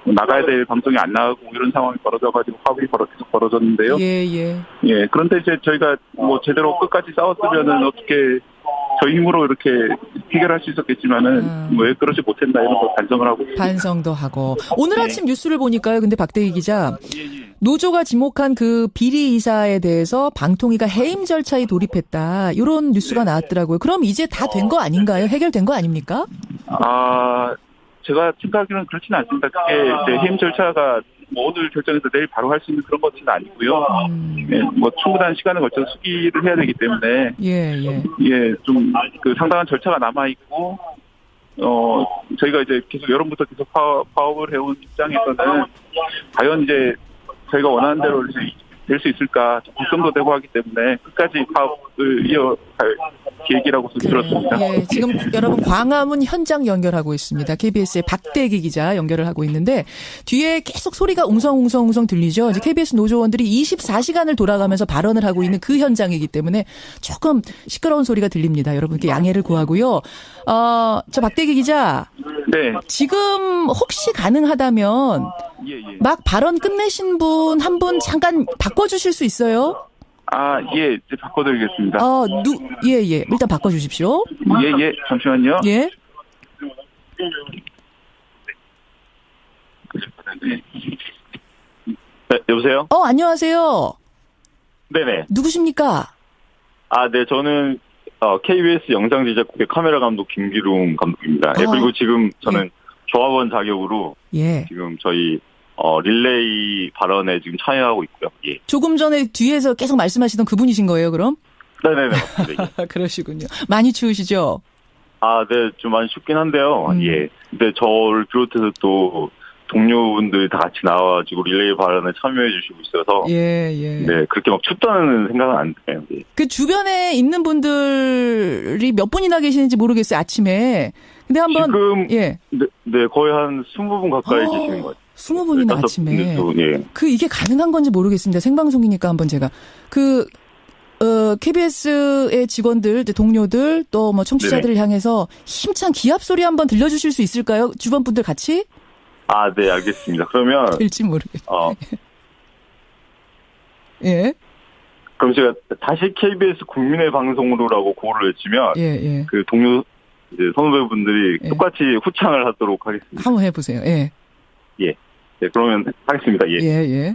나가야 될 방송이 안 나가고 이런 상황이 벌어져가지고 파업이 계속 벌어졌는데요. 예. 그런데 이제 저희가 뭐 제대로 끝까지 싸웠으면은 어떻게 저희 힘으로 이렇게 해결할 수 있었겠지만은 왜 그러지 못했나 이런 거 반성을 하고 있습니다. 반성도 하고. 오늘 아침 뉴스를 보니까요. 근데 박대기 기자. 노조가 지목한 그 비리 이사에 대해서 방통위가 해임 절차에 돌입했다. 이런 뉴스가 나왔더라고요. 그럼 이제 다 된 거 아닌가요? 해결된 거 아닙니까? 제가 생각하기로는 그렇지는 않습니다. 그게 이제 해임 절차가 뭐 오늘 결정해서 내일 바로 할 수 있는 그런 것은 아니고요. 뭐 충분한 시간을 걸쳐서 수기를 해야 되기 때문에 좀 상당한 절차가 남아 있고 저희가 이제 계속 여름부터 계속 파업을 해온 입장에서는 과연 이제 저희가 원하는 대로 될 수 있을까 걱정도 되고 하기 때문에 끝까지 파업을 이어갈 계획이라고 들었습니다. 예, 지금 여러분 광화문 현장 연결하고 있습니다. KBS의 박대기 기자 연결을 하고 있는데 뒤에 계속 소리가 웅성웅성 들리죠. 이제 KBS 노조원들이 24시간을 돌아가면서 발언을 하고 있는 그 현장이기 때문에 조금 시끄러운 소리가 들립니다. 여러분께 양해를 구하고요. 저 박대기 기자. 네. 지금 혹시 가능하다면 막 발언 끝내신 분 한 분 잠깐 바꿔주실 수 있어요? 예, 이제 바꿔드리겠습니다. 예. 일단 바꿔주십시오. 예, 잠시만요. 예. 네, 여보세요? 안녕하세요. 네네. 누구십니까? 네, 저는, KBS 영상제작국의 카메라 감독 김기룡 감독입니다. 그리고 지금 저는 조합원 자격으로 지금 저희 릴레이 발언에 지금 참여하고 있고요. 예. 조금 전에 뒤에서 계속 말씀하시던 그분이신 거예요, 그럼? 네네네, 맞습니다. 예. 그러시군요. 많이 추우시죠? 네, 좀 많이 춥긴 한데요. 예. 근데 저를 비롯해서 또 동료분들 다 같이 나와가지고 릴레이 발언에 참여해 주시고 있어서. 예. 네, 그렇게 막 춥다는 생각은 안 드네요. 예. 그 주변에 있는 분들이 몇 분이나 계시는지 모르겠어요, 아침에. 근데 한번. 지금. 네, 거의 한 20분 가까이 계시는 것 같아요. 20분이나 아침에. 이게 가능한 건지 모르겠습니다. 생방송이니까 한번 제가. KBS의 직원들, 동료들, 또 뭐 청취자들을 향해서 힘찬 기합 소리 한번 들려주실 수 있을까요? 주변 분들 같이? 네, 알겠습니다. 그러면. 될지 모르겠어요. 예. 그럼 제가 다시 KBS 국민의 방송으로라고 구호를 외치면. 그 동료, 이제 선후배분들이 똑같이 후창을 하도록 하겠습니다. 한번 해보세요. 예. 네, 그러면 하겠습니다. 예.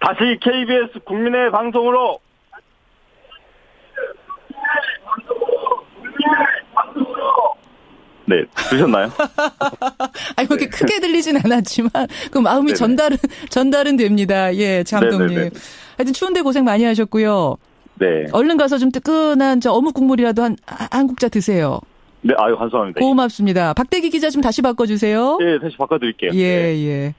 다시 KBS 국민의 방송으로. 네, 들으셨나요? 그렇게 크게 들리진 않았지만, 그 마음이 전달은 됩니다. 예, 감독님. 네네네. 하여튼 추운데 고생 많이 하셨고요. 네. 얼른 가서 좀 뜨끈한 어묵 국물이라도 한 국자 드세요. 네, 감사합니다. 고맙습니다. 박대기 기자 좀 다시 바꿔주세요. 예, 다시 바꿔드릴게요. 예.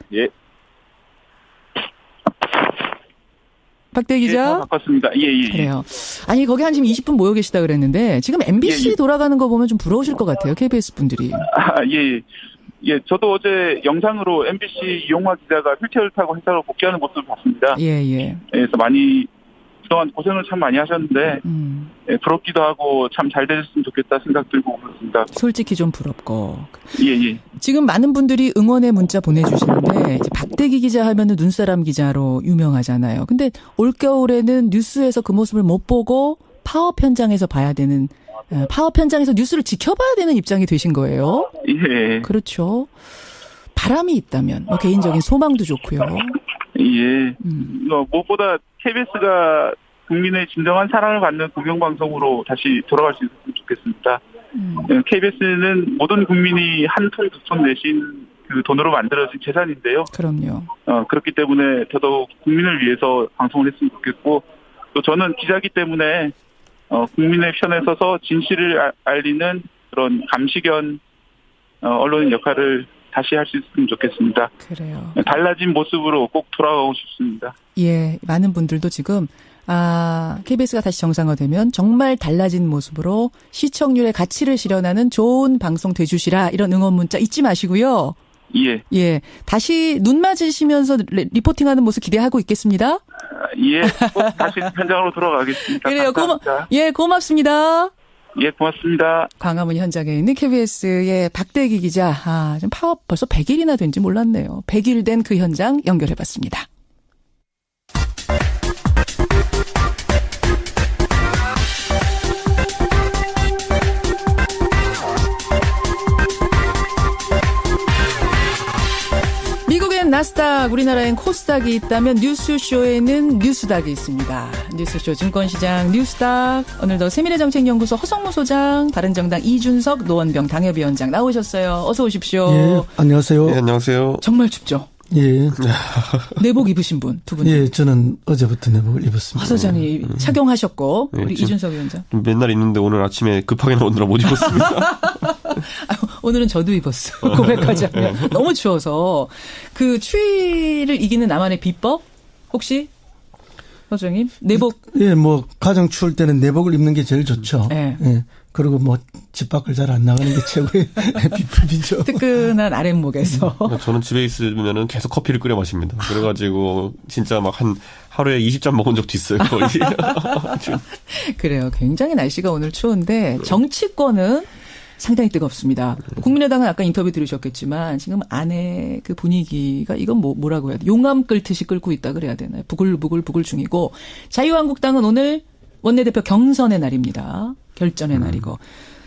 박대기 기자? 바꿨습니다. 예. 그래요. 아니, 거기 한 지금 20분 모여 계시다 그랬는데, 지금 MBC 돌아가는 거 보면 좀 부러우실 것 같아요, KBS 분들이. 예. 저도 어제 영상으로 MBC 이용화 기자가 휠체어를 타고 회사로 복귀하는 모습을 봤습니다. 예. 그래서 그동안 고생을 참 많이 하셨는데, 부럽기도 하고 참 잘 되셨으면 좋겠다 생각 들고 그렇습니다. 솔직히 좀 부럽고. 예. 지금 많은 분들이 응원의 문자 보내주시는데, 이제 박대기 기자 하면은 눈사람 기자로 유명하잖아요. 근데 올겨울에는 뉴스에서 그 모습을 못 보고 파업 현장에서 봐야 되는, 파업 현장에서 뉴스를 지켜봐야 되는 입장이 되신 거예요. 예. 그렇죠. 바람이 있다면, 개인적인 소망도 좋고요. 예. 무엇보다 KBS가 국민의 진정한 사랑을 받는 공영방송으로 다시 돌아갈 수 있었으면 좋겠습니다. KBS는 모든 국민이 한 푼, 두 푼 내신 그 돈으로 만들어진 재산인데요. 그럼요. 그렇기 때문에 더더욱 국민을 위해서 방송을 했으면 좋겠고, 또 저는 기자이기 때문에 국민의 편에 서서 진실을 알리는 그런 감시견 언론인 역할을 다시 할 수 있으면 좋겠습니다. 그래요. 달라진 모습으로 꼭 돌아가고 싶습니다. 예, 많은 분들도 지금 KBS가 다시 정상화되면 정말 달라진 모습으로 시청률의 가치를 실현하는 좋은 방송 돼주시라, 이런 응원 문자 잊지 마시고요. 예. 다시 눈 맞으시면서 리포팅하는 모습 기대하고 있겠습니다. 예, 꼭 다시 현장으로 돌아가겠습니다. 그래요. 고맙습니다. 예, 고맙습니다. 광화문 현장에 있는 KBS의 박대기 기자. 지금 파업 벌써 100일이나 된지 몰랐네요. 100일 된 그 현장 연결해봤습니다. 미국엔 나스닥, 우리나라엔 코스닥이 있다면 뉴스쇼에는 뉴스닥이 있습니다. 뉴스쇼 증권시장 뉴스닥, 오늘도 세미래정책연구소 허성무 소장, 바른정당 이준석 노원병 당협위원장 나오셨어요. 어서 오십시오. 예, 안녕하세요. 네, 안녕하세요. 정말 춥죠? 예. 내복 입으신 분, 두 분. 예, 저는 어제부터 내복을 입었습니다. 허 소장이 착용하셨고, 우리 이준석 위원장. 맨날 입는데 오늘 아침에 급하게 나오느라 못 입었습니다. 오늘은 저도 입었어요. 고백하자면. 너무 추워서. 그 추위를 이기는 나만의 비법? 혹시? 소장님 내복. 예, 뭐 가장 추울 때는 내복을 입는 게 제일 좋죠. 예. 예. 그리고 뭐 집 밖을 잘 안 나가는 게 최고의 비법이죠. 뜨끈한 아랫목에서. 저는 집에 있으면은 계속 커피를 끓여 마십니다. 그래가지고 진짜 막 하루에 20잔 먹은 적도 있어요. 거의. 그래요. 굉장히 날씨가 오늘 추운데 정치권은 상당히 뜨겁습니다. 국민의당은 아까 인터뷰 들으셨겠지만 지금 안에 그 분위기가 이건 뭐라고 해야 돼? 용암 끓듯이 끓고 있다 그래야 되나요? 부글부글 중이고 자유한국당은 오늘 원내대표 경선의 날입니다. 결전의 날이고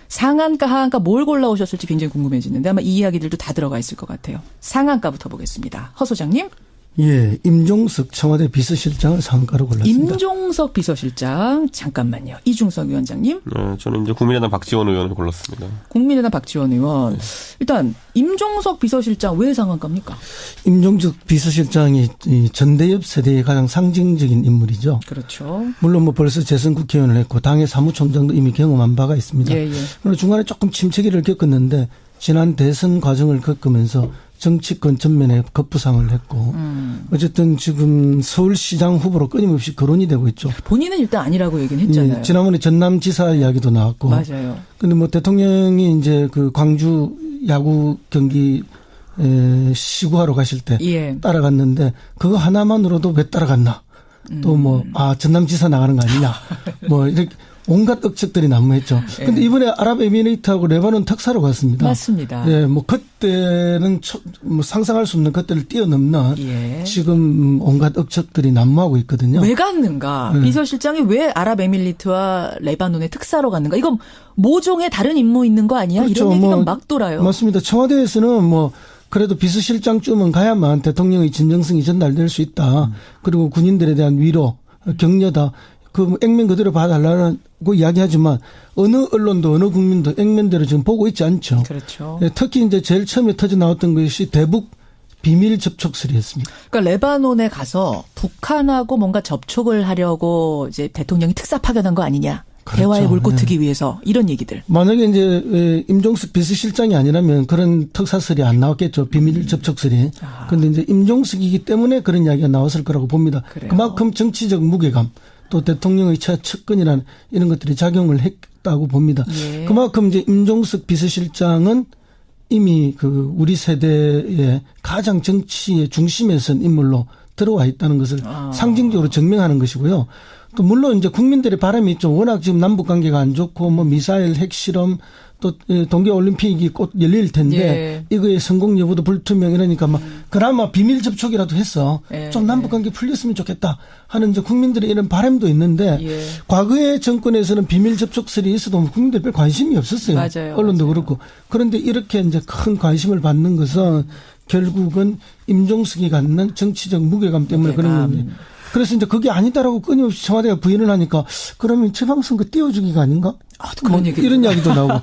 상한가 하한가 뭘 골라오셨을지 굉장히 궁금해지는데 아마 이 이야기들도 다 들어가 있을 것 같아요. 상한가부터 보겠습니다. 허 소장님. 예, 임종석 청와대 비서실장을 상한가로 골랐습니다. 임종석 비서실장 잠깐만요. 이중석 위원장님. 저는 이제 국민의당 박지원 의원을 골랐습니다. 국민의당 박지원 의원. 일단 임종석 비서실장 왜 상한가입니까? 임종석 비서실장이 전대협 세대의 가장 상징적인 인물이죠. 그렇죠. 물론 뭐 벌써 재선 국회의원을 했고 당의 사무총장도 이미 경험한 바가 있습니다. 예. 그리고 중간에 조금 침체기를 겪었는데 지난 대선 과정을 겪으면서 정치권 전면에 급부상을 했고 어쨌든 지금 서울시장 후보로 끊임없이 거론이 되고 있죠. 본인은 일단 아니라고 얘기는 했잖아요. 예, 지난번에 전남지사 이야기도 나왔고. 맞아요. 근데 뭐 대통령이 이제 그 광주 야구 경기 시구하러 가실 때 따라갔는데 그거 하나만으로도 왜 따라갔나. 또 뭐 전남지사 나가는 거 아니냐. 뭐 이렇게. 온갖 억측들이 난무했죠. 그런데 이번에 아랍에미레이트하고 레바논 특사로 갔습니다. 맞습니다. 예, 뭐 그때는 뭐 상상할 수 없는 그때를 뛰어넘는 지금 온갖 억측들이 난무하고 있거든요. 왜 갔는가? 비서실장이 왜 아랍에미레이트와 레바논의 특사로 갔는가? 이건 모종의 다른 임무 있는 거 아니야? 그렇죠. 이런 얘기가 뭐 막 돌아요. 맞습니다. 청와대에서는 뭐 그래도 비서실장쯤은 가야만 대통령의 진정성이 전달될 수 있다. 그리고 군인들에 대한 위로, 격려다. 그 액면 그대로 봐달라고 이야기하지만 어느 언론도 어느 국민도 액면대로 지금 보고 있지 않죠. 그렇죠. 특히 이제 제일 처음에 터져 나왔던 것이 대북 비밀 접촉설이었습니다. 그러니까 레바논에 가서 북한하고 뭔가 접촉을 하려고 이제 대통령이 특사 파견한 거 아니냐. 그렇죠. 대화에 물꼬 트기 위해서 이런 얘기들. 만약에 이제 임종석 비서실장이 아니라면 그런 특사설이 안 나왔겠죠. 비밀 접촉설이. 그런데 이제 임종석이기 때문에 그런 이야기가 나왔을 거라고 봅니다. 그래요. 그만큼 정치적 무게감. 또 대통령의 측근이라는 이런 것들이 작용을 했다고 봅니다. 그만큼 이제 임종석 비서실장은 이미 그 우리 세대의 가장 정치의 중심에 선 인물로 들어와 있다는 것을 상징적으로 증명하는 것이고요. 또 물론 이제 국민들의 바람이 있죠. 워낙 지금 남북 관계가 안 좋고 뭐 미사일 핵실험 또 동계올림픽이 곧 열릴 텐데 이거의 성공 여부도 불투명 이러니까 막 그나마 비밀 접촉이라도 했어. 좀 남북관계 풀렸으면 좋겠다 하는 이제 국민들의 이런 바람도 있는데 과거의 정권에서는 비밀 접촉설이 있어도 국민들 별 관심이 없었어요. 맞아요. 언론도 그렇고. 그런데 이렇게 이제 큰 관심을 받는 것은 결국은 임종석이 갖는 정치적 무게감 때문에 그런 겁니다. 그래서 이제 그게 아니다라고 끊임없이 청와대가 부인을 하니까 그러면 지방선거 띄워주기가 아닌가? 그런 얘기 이런 이야기도 나오고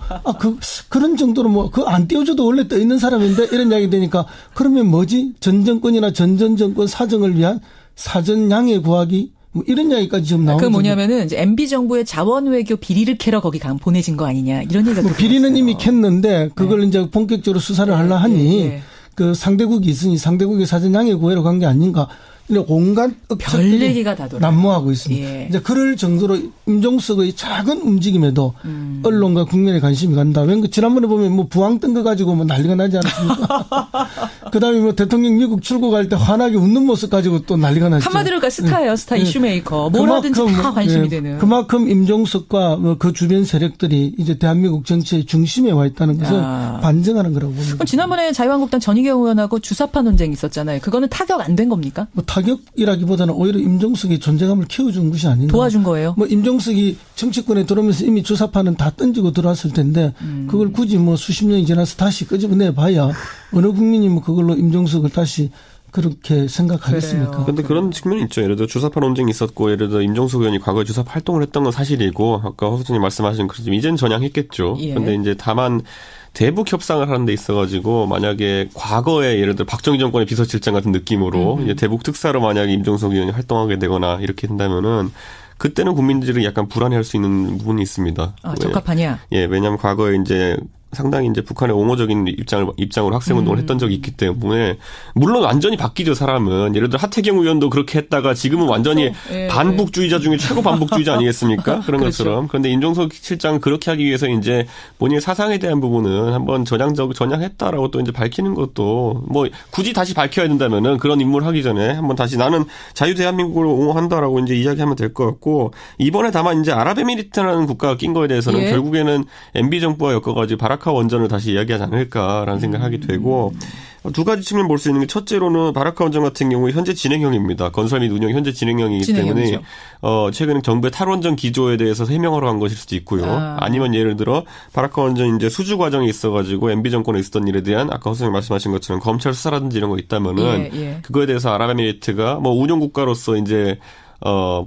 그런 정도로 뭐 그 안 띄워줘도 원래 떠 있는 사람인데 이런 이야기 되니까 그러면 뭐지? 전 정권이나 전 정권 사정을 위한 사전 양해 구하기 뭐 이런 이야기까지 지금 나오는. 그 뭐냐면은 이제 MB 정부의 자원 외교 비리를 캐러 거기 보내진 거 아니냐 이런 얘기가. 뭐 비리는 이미 캤는데 그걸 이제 본격적으로 수사를 하려 하니 그 상대국이 있으니 상대국의 사전 양해 구하러 간 게 아닌가. 온갖 별 얘기가 다 난무하고 있습니다. 이제 그럴 정도로 임종석의 작은 움직임에도 언론과 국민의 관심이 간다. 왠가 지난번에 보면 뭐 부항 뜬 거 가지고 뭐 난리가 나지 않았습니까? 그다음에 뭐 대통령 미국 출국할 때 환하게 웃는 모습 가지고 또 난리가 났죠. 한마디로 스타예요. 스타 이슈메이커. 뭐라든지 다 관심이 되는. 그만큼 임종석과 그 주변 세력들이 이제 대한민국 정치의 중심에 와 있다는 것을 반증하는 거라고 봅니다. 그럼 지난번에 자유한국당 전희경 의원하고 주사파 논쟁이 있었잖아요. 그거는 타격 안 된 겁니까? 뭐 타격이라기보다는 오히려 임종석이 존재감을 키워준 것이 아닌가. 도와준 거예요? 뭐 임종석이 정치권에 들어오면서 이미 주사파는 다 던지고 들어왔을 텐데 그걸 굳이 뭐 수십 년이 지나서 다시 끄집어내 봐야 어느 국민이 뭐 그걸로 임종석을 다시 그렇게 생각하겠습니까? 그런데 그런 측면이 있죠. 예를 들어 주사파 논쟁이 있었고 예를 들어 임종석 의원이 과거에 주사파 활동을 했던 건 사실이고 아까 허 소장님 말씀하신 그렇지만 이제는 전향했겠죠. 그런데 이제 다만 대북 협상을 하는 데 있어가지고 만약에 과거에 예를 들어 박정희 정권의 비서실장 같은 느낌으로 이제 대북 특사로 만약에 임종석 의원이 활동하게 되거나 이렇게 된다면은 그때는 국민들이 약간 불안해할 수 있는 부분이 있습니다. 적합하냐? 왜냐하면 과거에 이제 상당히 이제 북한의 옹호적인 입장으로 학생운동을 했던 적이 있기 때문에 물론 완전히 바뀌죠 사람은. 예를 들어 하태경 의원도 그렇게 했다가 지금은 완전히 예. 반북주의자 중에 최고 반북주의자 아니겠습니까? 그런 그렇죠. 것처럼. 그런데 임종석 실장은 그렇게 하기 위해서 이제 본인의 사상에 대한 부분은 한번 전향했다라고 또 이제 밝히는 것도 뭐 굳이 다시 밝혀야 된다면은 그런 임무를 하기 전에 한번 다시 나는 자유대한민국을 옹호한다라고 이제 이야기하면 될 것 같고 이번에 다만 이제 아랍에미리트라는 국가가 낀 거에 대해서는 예. 결국에는 MB 정부와 엮어가지고 바라카 원전을 다시 이야기하지 않을까라는 생각을 하게 되고 두 가지 측면 볼 수 있는 게 첫째로는 바라카 원전 같은 경우에 현재 진행형입니다. 건설 및 운영 현재 진행형이기 때문에 최근에 정부의 탈원전 기조에 대해서 해명하러 간 것일 수도 있고요. 아니면 예를 들어 바라카 원전 이제 수주 과정이 있어가지고 MB 정권에 있었던 일에 대한 아까 허수님 말씀하신 것처럼 검찰 수사라든지 이런 거 있다면은 그거에 대해서 아랍에미리트가 뭐 운영 국가로서 이제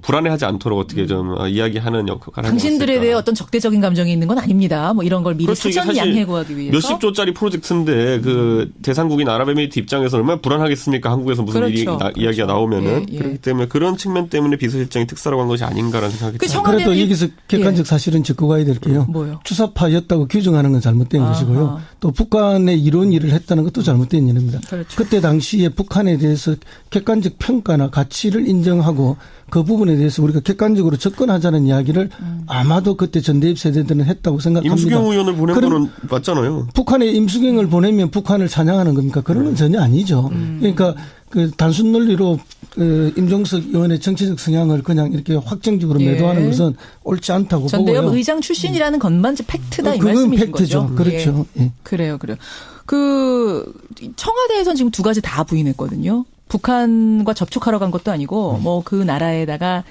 불안해하지 않도록 어떻게 좀 이야기하는 역할을 당신들에 대해 어떤 적대적인 감정이 있는 건 아닙니다. 뭐 이런 걸 미리 사전 양해구하기 위해서. 몇십 조짜리 프로젝트인데 그 대상국인 아랍에미리트 입장에서는 얼마나 불안하겠습니까? 한국에서 무슨 이야기가 나오면은. 그렇기 때문에 그런 측면 때문에 비서실장이 특사라고 한 것이 아닌가라는 생각이 듭니다. 그래도 여기서 객관적 사실은 짚고 가야 될 게요. 뭐요? 주사파였다고 규정하는 건 잘못된 것이고요. 또 북한의 이런 일을 했다는 것도 잘못된 일입니다. 그렇죠. 그때 당시에 북한에 대해서 객관적 평가나 가치를 인정하고 그 부분에 대해서 우리가 객관적으로 접근하자는 이야기를 아마도 그때 전대입 세대들은 했다고 생각합니다. 임수경 의원을 보낸 거는 맞잖아요. 북한에 임수경을 보내면 북한을 찬양하는 겁니까? 그런 건 전혀 아니죠. 그러니까 그 단순 논리로 그 임종석 의원의 정치적 성향을 그냥 이렇게 확정적으로 매도하는 것은 옳지 않다고 보고요. 전대협 의장 출신이라는 것만 팩트다 이 말씀이신 거죠. 그건 팩트죠. 그렇죠. 예. 그래요. 그 청와대에서는 지금 두 가지 다 부인했거든요. 북한과 접촉하러 간 것도 아니고 뭐 그 나라에다가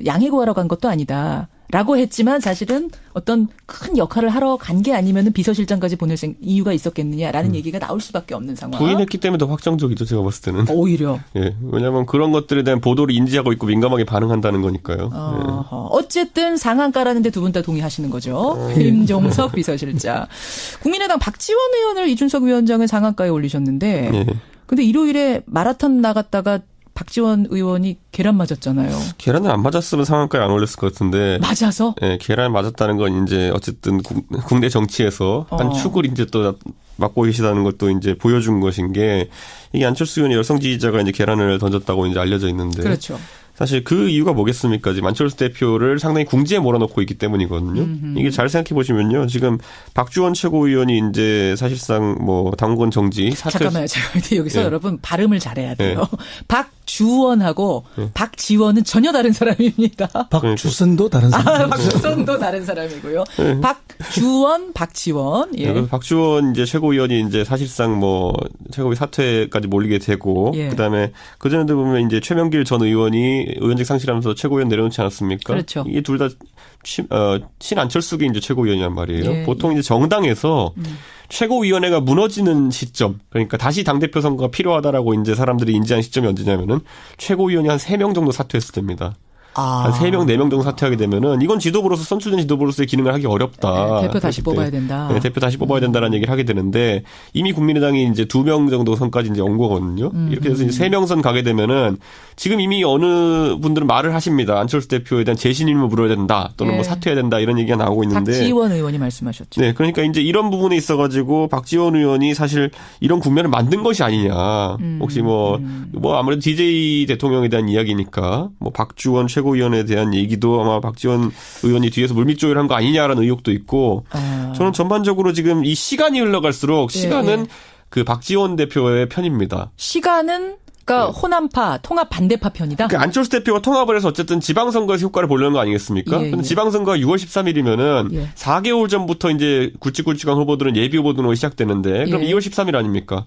양해구하러 간 것도 아니다라고 했지만 사실은 어떤 큰 역할을 하러 간 게 아니면은 비서실장까지 보낼 이유가 있었겠느냐라는 얘기가 나올 수밖에 없는 상황. 부인했기 때문에 더 확정적이죠. 제가 봤을 때는. 오히려. 예. 왜냐하면 그런 것들에 대한 보도를 인지하고 있고 민감하게 반응한다는 거니까요. 어쨌든 상한가라는데 두 분 다 동의하시는 거죠. 임종석 비서실장. 국민의당 박지원 의원을 이준석 위원장은 상한가에 올리셨는데 예. 근데 일요일에 마라톤 나갔다가 박지원 의원이 계란 맞았잖아요. 계란을 안 맞았으면 상한가에 안 올렸을 것 같은데. 맞아서? 네, 계란 맞았다는 건 이제 어쨌든 국내 정치에서 한 축을 이제 또 맡고 계시다는 것도 이제 보여준 것인 게 이게 안철수 의원이 여성 지지자가 이제 계란을 던졌다고 이제 알려져 있는데. 그렇죠. 사실 그 이유가 뭐겠습니까? 지금 안철수 대표를 상당히 궁지에 몰아넣고 있기 때문이거든요. 이게 잘 생각해 보시면요. 지금 박주원 최고위원이 이제 사실상 뭐 당권 정지 사퇴. 잠깐만요. 여기서 여러분 발음을 잘해야 돼요. 박주원하고 박지원은 전혀 다른 사람입니다. 박주선도 다른 사람이고요. 박주선도 다른 사람이고요. 박주원, 박지원. 예. 그래서 박주원 이제 최고위원이 이제 사실상 뭐 최고위 사퇴까지 몰리게 되고 그다음에 그 전에도 보면 이제 최명길 전 의원이 의원직 상실하면서 최고위원 내려놓지 않았습니까? 그렇죠. 이게 둘 다 친안철수계 이제 최고위원이란 말이에요. 보통 이제 정당에서 최고위원회가 무너지는 시점, 그러니까 다시 당대표 선거가 필요하다라고 이제 사람들이 인지한 시점이 언제냐면은 최고위원이 한 3명 정도 사퇴했을 때입니다. 한 3명, 4명 정도 사퇴하게 되면은 이건 지도부로서 선출된 지도부로서의 기능을 하기 어렵다. 대표 다시 뽑아야 된다. 네, 대표 다시 뽑아야 된다라는 얘기를 하게 되는데 이미 국민의당이 이제 2명 정도 선까지 이제 온 거거든요. 이렇게 해서 이제 3명 선 가게 되면은 지금 이미 어느 분들은 말을 하십니다. 안철수 대표에 대한 재신임을 물어야 된다. 또는 뭐 사퇴해야 된다. 이런 얘기가 나오고 있는데. 박지원 의원이 말씀하셨죠. 네. 그러니까 이제 이런 부분에 있어가지고 박지원 의원이 사실 이런 국면을 만든 것이 아니냐. 혹시 뭐 아무래도 DJ 대통령에 대한 이야기니까 뭐 박주원 최고위원에 대한 얘기도 아마 박지원 의원이 뒤에서 물밑조율한 거 아니냐라는 의혹도 있고 저는 전반적으로 지금 이 시간이 흘러갈수록 시간은 그 박지원 대표의 편입니다. 시간은 그러니까 호남파, 통합 반대파 편이다. 그러니까 안철수 대표가 통합을 해서 어쨌든 지방선거에서 효과를 보려는 거 아니겠습니까? 근데 지방선거가 6월 13일이면은 4개월 전부터 이제 굵직굵직한 후보들은 예비 후보 등록이 시작되는데 그럼 2월 13일 아닙니까?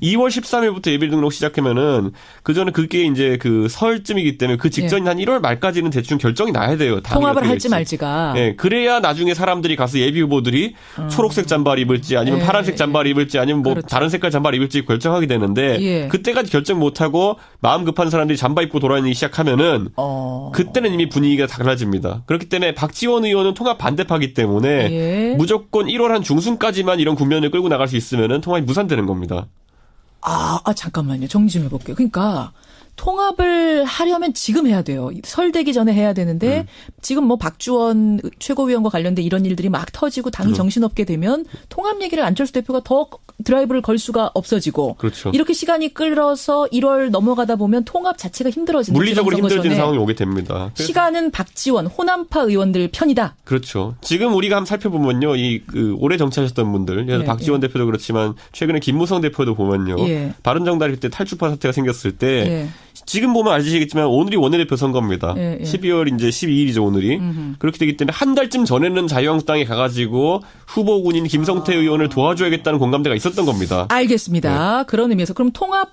2월 13일부터 예비 등록 시작하면은 그 전에 그게 이제 그 설쯤이기 때문에 그 직전인 한 1월 말까지는 대충 결정이 나야 돼요. 통합을 할지 말지가. 네, 그래야 나중에 사람들이 가서 예비 후보들이 초록색 잠바를 입을지 아니면 파란색 잠바를 입을지 아니면 뭐 다른 색깔 잠바를 입을지 결정하게 되는데 그때까지 결정 못 하고 마음 급한 사람들이 잠바 입고 돌아다니기 시작하면은 그때는 이미 분위기가 달라집니다. 그렇기 때문에 박지원 의원은 통합 반대파기 때문에 무조건 1월 한 중순까지만 이런 국면을 끌고 나갈 수 있으면은 통합이 무산되는 겁니다. 잠깐만요. 정리 좀 해볼게요. 그러니까 통합을 하려면 지금 해야 돼요. 설되기 전에 해야 되는데 지금 뭐 박주원 최고위원과 관련된 이런 일들이 막 터지고 당이 정신없게 되면 통합 얘기를 안철수 대표가 더 드라이브를 걸 수가 없어지고 그렇죠. 이렇게 시간이 끌어서 1월 넘어가다 보면 통합 자체가 힘들어지는 물리적으로 힘들어지는 상황이 오게 됩니다. 시간은 박지원, 호남파 의원들 편이다. 그렇죠. 지금 우리가 한번 살펴보면요. 오래 정치하셨던 분들, 예를 들어 박지원 대표도 그렇지만 최근에 김무성 대표도 보면요. 바른정당일 때 탈주파 사태가 생겼을 때 지금 보면 아시겠지만 오늘이 원내대표 선거입니다. 12월 이제 12일이죠 오늘이. 그렇게 되기 때문에 한 달쯤 전에는 자유한국당에 가가지고 후보군인 김성태 의원을 도와줘야겠다는 공감대가 있었던 겁니다. 알겠습니다. 그런 의미에서 그럼 통합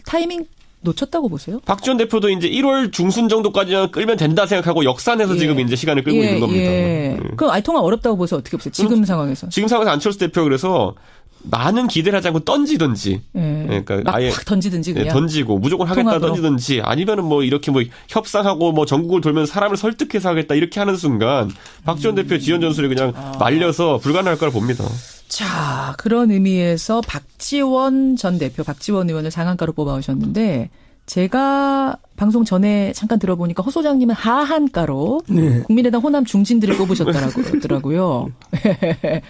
타이밍 놓쳤다고 보세요? 박지원 대표도 이제 1월 중순 정도까지만 끌면 된다 생각하고 역산해서 지금 이제 시간을 끌고 있는 겁니다. 그럼 통합 어렵다고 보세요? 어떻게 보세요? 지금 상황에서? 지금 상황에서 안철수 대표 그래서 많은 기대를 하지 않고 던지든지. 그러니까 아예 확 던지든지 그냥. 던지고 무조건 하겠다 통합으로. 던지든지 아니면은 뭐 이렇게 뭐 협상하고 뭐 전국을 돌면서 사람을 설득해서 하겠다 이렇게 하는 순간 박지원 대표의 지연 전술이 그냥 말려서 불가능할 거라 봅니다. 자, 그런 의미에서 박지원 전 대표, 박지원 의원을 상한가로 뽑아오셨는데 제가 방송 전에 잠깐 들어보니까 허 소장님은 하한가로 국민의당 호남 중진들을 뽑으셨더라고요.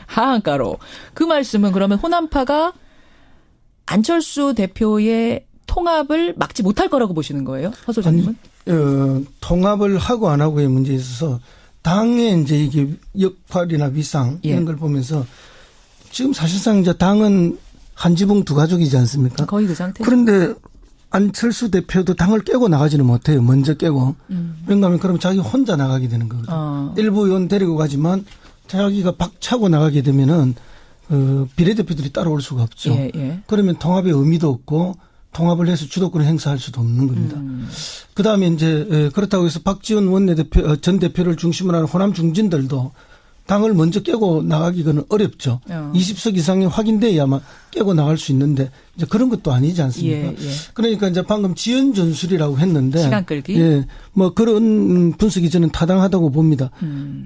하한가로. 그 말씀은 그러면 호남파가 안철수 대표의 통합을 막지 못할 거라고 보시는 거예요? 허 소장님은? 통합을 하고 안 하고의 문제에 있어서 당의 이제 이게 역할이나 위상 이런 걸 보면서 지금 사실상 이제 당은 한 지붕 두 가족이지 않습니까? 거의 그 상태. 그런데 안철수 대표도 당을 깨고 나가지는 못해요. 먼저 깨고. 왜냐하면 그러면 자기 혼자 나가게 되는 거거든요. 일부 의원 데리고 가지만 자기가 박차고 나가게 되면은 비례대표들이 따라올 수가 없죠. 그러면 통합의 의미도 없고 통합을 해서 주도권을 행사할 수도 없는 겁니다. 그다음에 이제 그렇다고 해서 박지원 원내대표 전 대표를 중심으로 하는 호남 중진들도 당을 먼저 깨고 나가기는 어렵죠. 20석 이상이 확인돼야만 깨고 나갈 수 있는데 이제 그런 것도 아니지 않습니까? 그러니까 이제 방금 지연 전술이라고 했는데 시간 끌기. 뭐 그런 분석이 저는 타당하다고 봅니다.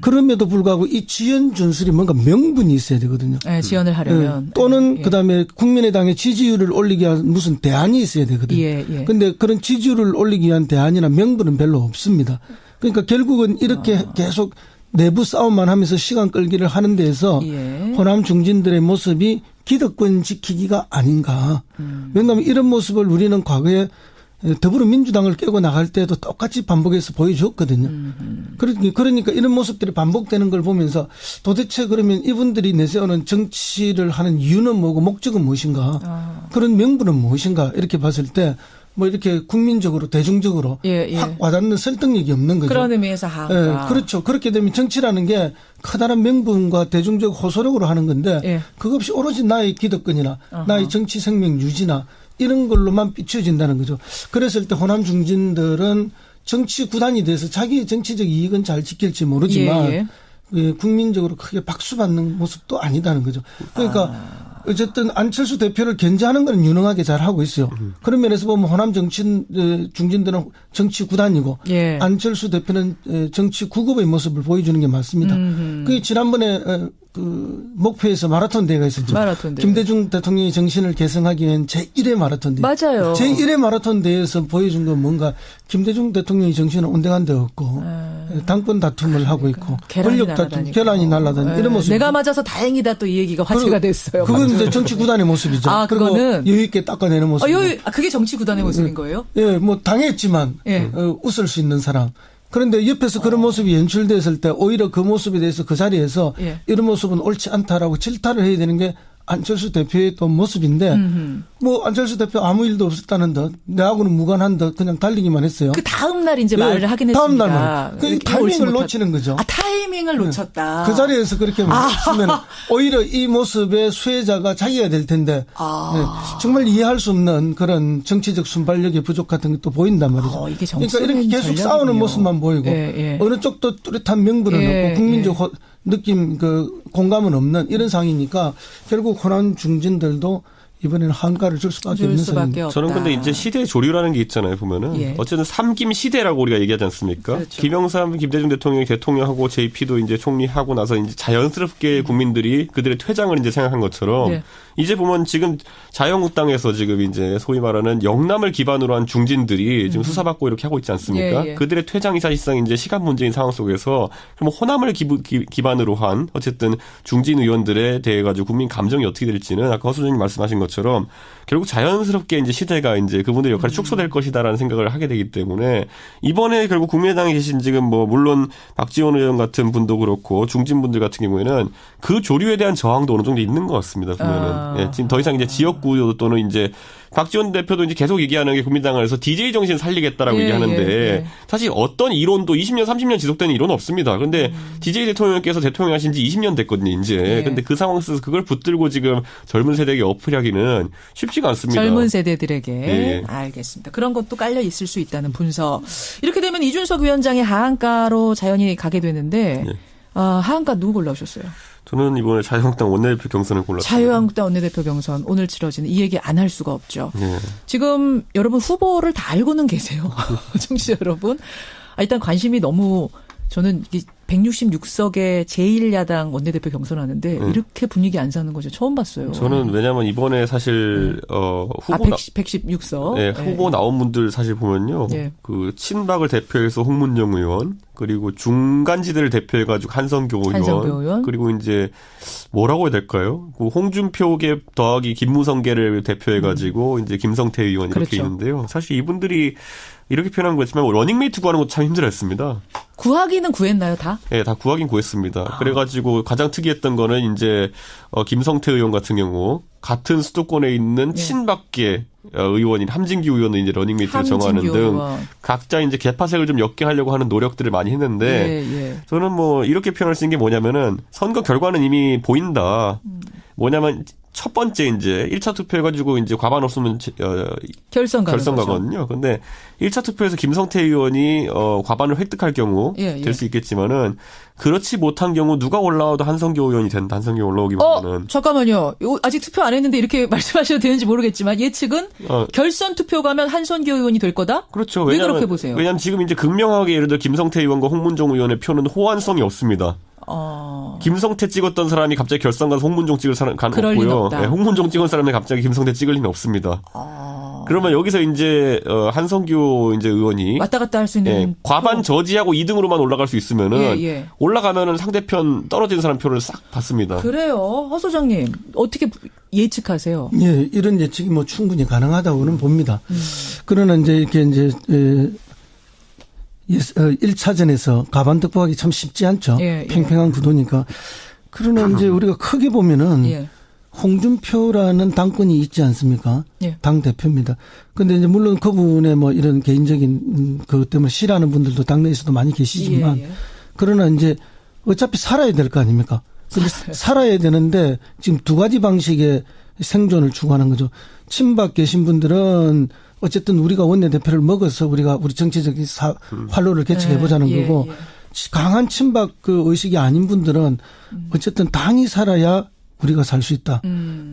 그럼에도 불구하고 이 지연 전술이 뭔가 명분이 있어야 되거든요. 지연을 하려면 또는 그다음에 국민의당의 지지율을 올리기 위한 무슨 대안이 있어야 되거든요. 그런데 그런 지지율을 올리기 위한 대안이나 명분은 별로 없습니다. 그러니까 결국은 이렇게 계속 내부 싸움만 하면서 시간 끌기를 하는 데에서 호남 중진들의 모습이 기득권 지키기가 아닌가. 왜냐하면 이런 모습을 우리는 과거에 더불어민주당을 깨고 나갈 때도 똑같이 반복해서 보여줬거든요. 그러니까 이런 모습들이 반복되는 걸 보면서 도대체 그러면 이분들이 내세우는 정치를 하는 이유는 뭐고 목적은 무엇인가. 그런 명분은 무엇인가 이렇게 봤을 때 뭐 이렇게 국민적으로 대중적으로 확 와닿는 설득력이 없는 거죠. 그런 의미에서 하한가. 그렇죠. 그렇게 되면 정치라는 게 커다란 명분과 대중적 호소력으로 하는 건데 그것 없이 오로지 나의 기득권이나 나의 정치 생명 유지나 이런 걸로만 비춰진다는 거죠. 그랬을 때 호남 중진들은 정치 구단이 돼서 자기의 정치적 이익은 잘 지킬지 모르지만 국민적으로 크게 박수받는 모습도 아니다는 거죠. 그러니까 어쨌든 안철수 대표를 견제하는 건 유능하게 잘 하고 있어요. 그런 면에서 보면 호남 중진들은 정치 구단이고 안철수 대표는 정치 구급의 모습을 보여주는 게 맞습니다. 그게 지난번에 목표에서 마라톤 대회가 있었죠. 김대중 대통령의 정신을 계승하기 위한 제1회 마라톤 대회. 맞아요. 제1회 마라톤 대회에서 보여준 건 뭔가 김대중 대통령의 정신은 온데간 데 없고 당권 다툼을 하고 있고 권력 다툼, 계란이 날아다니고 이런 모습. 내가 맞아서 다행이다 또 이 얘기가 화제가 됐어요. 그건 이제 정치 구단의 모습이죠. 그거는 여유 있게 닦아내는 모습. 그게 정치 구단의 모습인 거예요? 뭐 당했지만 웃을 수 있는 사람. 그런데 옆에서 그런 모습이 연출됐을 때 오히려 그 모습에 대해서 그 자리에서 이런 모습은 옳지 않다라고 질타를 해야 되는 게 안철수 대표의 또 모습인데 뭐 안철수 대표 아무 일도 없었다는 듯 내하고는 무관한 듯 그냥 달리기만 했어요. 그 다음 날 이제 말을 하긴 했습니다. 다음 날만. 그 타이밍을 놓치는 거죠. 타이밍을 놓쳤다. 그 자리에서 그렇게 말했으면 오히려 이 모습의 수혜자가 자기가 될 텐데 정말 이해할 수 없는 그런 정치적 순발력의 부족 같은 것도 보인단 말이죠. 이게 그러니까 이렇게 계속 싸우는 모습만 보이고 어느 쪽도 뚜렷한 명분은 없고 국민적 느낌 공감은 없는 이런 상황이니까 결국 호남 중진들도 이번에는 한가를 줄 수밖에 없는 상황입니다. 저는 근데 이제 시대 조류라는 게 있잖아요. 보면은 예. 어쨌든 삼김 시대라고 우리가 얘기하지 않습니까? 그렇죠. 김영삼, 김대중 대통령이 대통령하고 JP도 이제 총리하고 나서 이제 자연스럽게 국민들이 그들의 퇴장을 이제 생각한 것처럼 예. 이제 보면 지금 자유한국당에서 지금 이제 소위 말하는 영남을 기반으로 한 중진들이 지금 수사받고 이렇게 하고 있지 않습니까? 예, 예. 그들의 퇴장이 사실상 이제 시간 문제인 상황 속에서 그럼 호남을 기반으로 한 어쨌든 중진 의원들에 대해 가지고 국민 감정이 어떻게 될지는 아까 허 소장님 말씀하신 것처럼 결국 자연스럽게 이제 시대가 이제 그분들의 역할이 축소될 것이다라는 생각을 하게 되기 때문에 이번에 결국 국민의당에 계신 지금 뭐 물론 박지원 의원 같은 분도 그렇고 중진분들 같은 경우에는 그 조류에 대한 저항도 어느 정도 있는 것 같습니다. 보면은 예, 지금 더 이상 이제 지역구 또는 이제 박지원 대표도 이제 계속 얘기하는 게 국민당에서 DJ 정신 살리겠다라고 예, 얘기하는데 예. 사실 어떤 이론도 20년, 30년 지속되는 이론은 없습니다. 그런데 DJ 대통령께서 대통령 하신 지 20년 됐거든요, 이제. 예. 근데 그 상황에서 그걸 붙들고 지금 젊은 세대에게 어필하기는 쉽지가 않습니다. 젊은 세대들에게. 예. 알겠습니다. 그런 것도 깔려 있을 수 있다는 분석. 이렇게 되면 이준석 위원장의 하한가로 자연히 가게 되는데 예. 하한가 누구 골라오셨어요? 저는 이번에 자유한국당 원내대표 경선을 골랐습니다. 자유한국당 원내대표 경선 오늘 치러지는 이 얘기 안 할 수가 없죠. 네. 지금 여러분 후보를 다 알고는 계세요. 청취자 여러분. 일단 관심이 너무 저는 166석의 제1야당 원내대표 경선하는데 이렇게 분위기 안 사는 거죠. 처음 봤어요. 저는 왜냐하면 이번에 사실 후보 116석. 네, 후보 나온 분들 사실 보면요. 네. 그 친박을 대표해서 홍문정 의원 그리고 중간지대를 대표해가지고 한선교 의원 그리고 이제 뭐라고 해야 될까요? 그 홍준표계 더하기 김무성계를 대표해가지고 이제 김성태 의원 이렇게 그렇죠. 있는데요. 사실 이분들이 이렇게 표현한 거였지만 러닝메이트 구하는 것도 참 힘들었습니다. 구하기는 구했나요, 다? 네, 다 구하긴 구했습니다. 그래가지고 가장 특이했던 거는 이제 김성태 의원 같은 경우 같은 수도권에 있는 친박계 의원인 함진규 의원은 이제 러닝메이트를 정하는 등 의원. 각자 이제 개파색을 좀 옅게 하려고 하는 노력들을 많이 했는데 저는 뭐 이렇게 표현할 수 있는 게 뭐냐면은 선거 결과는 이미 보인다. 뭐냐면 첫 번째 이제 1차 투표해가지고 이제 과반 없으면 결선 가거든요. 근데 1차 투표에서 김성태 의원이 과반을 획득할 경우 될 수 있겠지만은 그렇지 못한 경우 누가 올라와도 한성교 의원이 된다. 한성교 올라오기보다는. 잠깐만요. 아직 투표 안 했는데 이렇게 말씀하셔도 되는지 모르겠지만 예측은 결선 투표 가면 한성교 의원이 될 거다? 그렇죠. 왜 그렇게 보세요? 왜냐하면 지금 이제 극명하게 예를 들어 김성태 의원과 홍문종 의원의 표는 호환성이 없습니다. 김성태 찍었던 사람이 갑자기 결선 가서 홍문종 찍을 사람 없고요. 네, 홍문종 찍은 사람이 갑자기 김성태 찍을 리는 없습니다. 그러면 여기서 이제 한성규 이제 의원이 왔다 갔다 할 수 있는 과반 저지하고 2등으로만 올라갈 수 있으면은 올라가면은 상대편 떨어진 사람 표를 싹 받습니다. 그래요, 허 소장님 어떻게 예측하세요? 예, 이런 예측이 뭐 충분히 가능하다고는 봅니다. 그러나 이제 이렇게 이제 1차전에서 가반 득표하기 참 쉽지 않죠. 팽팽한 구도니까. 그러나 이제 우리가 크게 보면은 홍준표라는 당권이 있지 않습니까? 당 대표입니다. 근데 이제 물론 그분의 뭐 이런 개인적인 그것 때문에 싫어하는 분들도 당내에서도 많이 계시지만 그러나 이제 어차피 살아야 될 거 아닙니까? 근데 살아야 되는데 지금 두 가지 방식의 생존을 추구하는 거죠. 친박 계신 분들은 어쨌든 우리가 원내대표를 먹어서 우리가 우리 정치적인 활로를 개척해보자는 거고 강한 친박 그 의식이 아닌 분들은 어쨌든 당이 살아야 우리가 살 수 있다.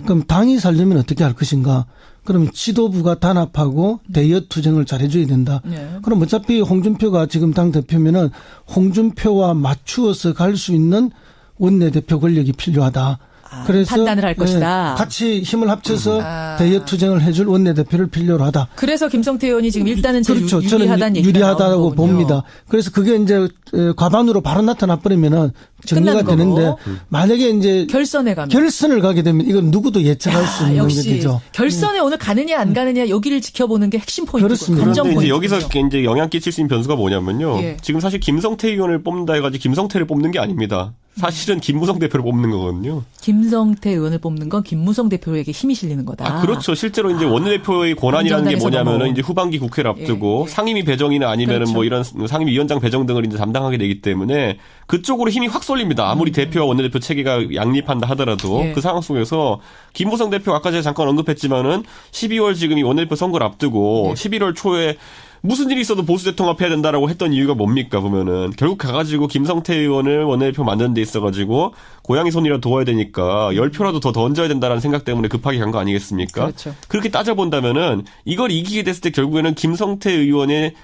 그럼 당이 살려면 어떻게 할 것인가? 그럼 지도부가 단합하고 대여 투쟁을 잘해줘야 된다. 그럼 어차피 홍준표가 지금 당 대표면은 홍준표와 맞추어서 갈 수 있는 원내대표 권력이 필요하다. 그래서 판단을 할 것이다. 같이 힘을 합쳐서 대여 투쟁을 해줄 원내대표를 필요로 하다. 그래서 김성태 의원이 지금 일단은 제일 그렇죠. 유리하다는 저는 유리하다고 봅니다. 그래서 그게 이제 과반으로 바로 나타나 버리면은 정리가 되는데 만약에 이제 결선을 가게 되면 이건 누구도 예측할 수 있는 거죠. 결선에 오늘 가느냐 안 가느냐 여기를 지켜보는 게 핵심 포인트고 그렇습니다. 그런데 이제 여기서 이제 영향 끼칠 수 있는 변수가 뭐냐면요. 지금 사실 김성태 의원을 뽑는다 해가지고 김성태를 뽑는 게 아닙니다. 사실은 김무성 대표를 뽑는 거거든요. 김성태 의원을 뽑는 건 김무성 대표에게 힘이 실리는 거다. 그렇죠. 실제로 이제 원내대표의 권한이라는 게 뭐냐면은 이제 후반기 국회를 앞두고 상임위 배정이나 아니면은 그렇죠. 뭐 이런 상임위원장 배정 등을 이제 담당하게 되기 때문에 그쪽으로 힘이 확 쏠립니다. 아무리 대표와 원내대표 체계가 양립한다 하더라도 그 상황 속에서 김무성 대표 아까 제가 잠깐 언급했지만은 12월 지금 이 원내대표 선거를 앞두고 11월 초에 무슨 일이 있어도 보수 대통합해야 된다라고 했던 이유가 뭡니까 보면은 결국 가가지고 김성태 의원을 원내대표 만드는 데 있어가지고 고양이 손이라 도와야 되니까 10표라도 더 던져야 된다라는 생각 때문에 급하게 간 거 아니겠습니까? 그렇죠. 그렇게 따져본다면은 이걸 이기게 됐을 때 결국에는 김성태 의원의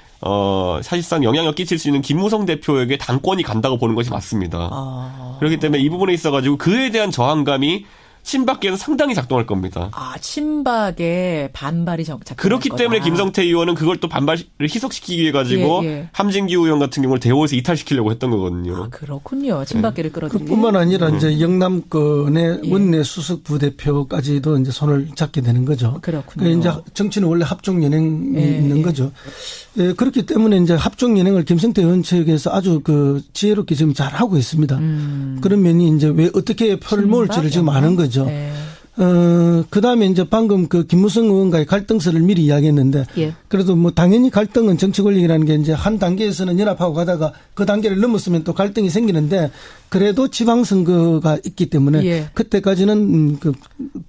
사실상 영향력 끼칠 수 있는 김무성 대표에게 당권이 간다고 보는 것이 맞습니다. 그렇기 때문에 이 부분에 있어가지고 그에 대한 저항감이 친박계는 상당히 작동할 겁니다. 친박의 반발이 작동할 그렇기 거다. 때문에 김성태 의원은 그걸 또 반발을 희석시키기 위해 가지고 함진기 의원 같은 경우를 대호에서 이탈시키려고 했던 거거든요. 그렇군요. 친박계를 끌어들이는. 그뿐만 아니라 이제 영남권의 원내 수석 부대표까지도 이제 손을 잡게 되는 거죠. 그렇군요. 이제 정치는 원래 합종 연행이 있는 거죠. 그렇기 때문에 이제 합종 연행을 김성태 의원 측에서 아주 지혜롭게 지금 잘 하고 있습니다. 그런 면이 이제 왜 어떻게 표를 모을지를 지금 아는 거죠. 그 다음에 이제 방금 김무성 의원과의 갈등설을 미리 이야기했는데, 그래도 뭐 당연히 갈등은 정치 권력이라는 게 이제 한 단계에서는 연합하고 가다가 그 단계를 넘었으면 또 갈등이 생기는데, 그래도 지방선거가 있기 때문에 그때까지는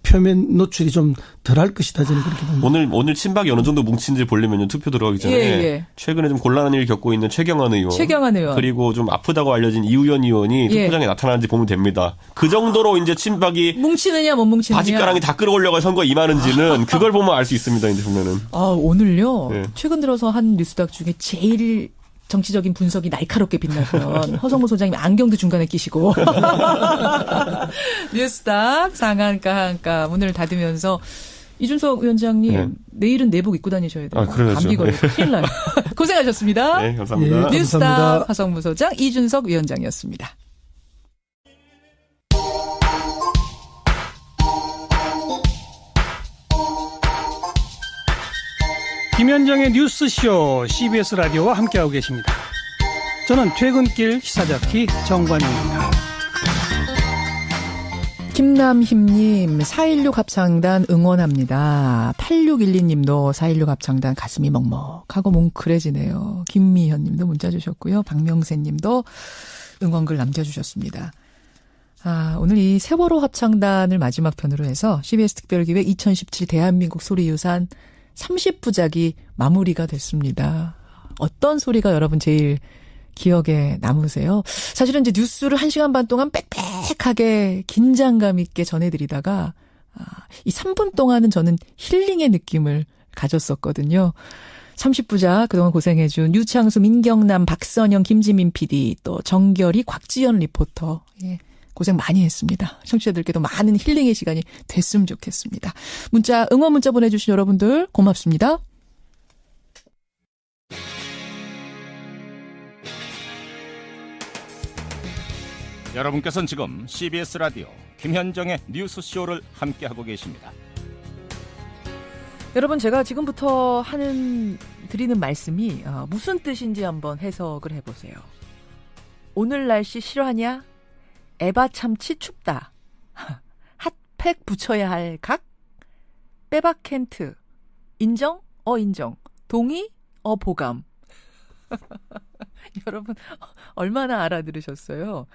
표면 노출이 좀 덜할 것이다 저는 그렇게 봅니다. 오늘 친박이 어느 정도 뭉친지 보려면 투표 들어가기 전에 최근에 좀 곤란한 일을 겪고 있는 최경환 의원 그리고 좀 아프다고 알려진 이우연 의원이 투표장에 나타나는지 보면 됩니다. 그 정도로 이제 친박이 뭉치느냐 못 뭉치느냐 바짓가랑이 다 끌어올려가 선거에 임하는지는 그걸 보면 알 수 있습니다. 이제 보면은. 오늘요. 최근 들어서 한 뉴스닥 중에 제일 정치적인 분석이 날카롭게 빛나던 허성무 소장님 안경도 중간에 끼시고 뉴스닥 상한가 한가 문을 닫으면서 이준석 위원장님 내일은 내복 입고 다니셔야 돼요. 감기 걸려 큰일 나요. 고생하셨습니다. 네, 감사합니다. 뉴스닥 감사합니다. 허성무 소장 이준석 위원장이었습니다. 김현정의 뉴스쇼 CBS 라디오와 함께하고 계십니다. 저는 퇴근길 시사자키 정관용입니다. 김남힘님 4.16 합창단 응원합니다. 8612님도 4.16 합창단 가슴이 먹먹하고 뭉클해지네요. 김미현님도 문자 주셨고요. 박명세님도 응원글 남겨주셨습니다. 오늘 이 세월호 합창단을 마지막 편으로 해서 CBS 특별기획 2017 대한민국 소리유산 30부작이 마무리가 됐습니다. 어떤 소리가 여러분 제일 기억에 남으세요? 사실은 이제 뉴스를 1시간 반 동안 빽빽하게 긴장감 있게 전해드리다가 이 3분 동안은 저는 힐링의 느낌을 가졌었거든요. 30부작 그동안 고생해준 유창수, 민경남, 박선영, 김지민 PD, 또 정결이, 곽지연 리포터. 고생 많이 했습니다. 청취자들께도 많은 힐링의 시간이 됐으면 좋겠습니다. 응원 문자 보내주신 여러분들 고맙습니다. 여러분께서는 지금 CBS 라디오 김현정의 뉴스쇼를 함께하고 계십니다. 여러분 제가 지금부터 드리는 말씀이 무슨 뜻인지 한번 해석을 해보세요. 오늘 날씨 싫어하냐? 에바 참치 춥다. 핫팩 붙여야 할 각? 빼박 캔트. 인정? 인정. 동의? 보감. 여러분 얼마나 알아들으셨어요?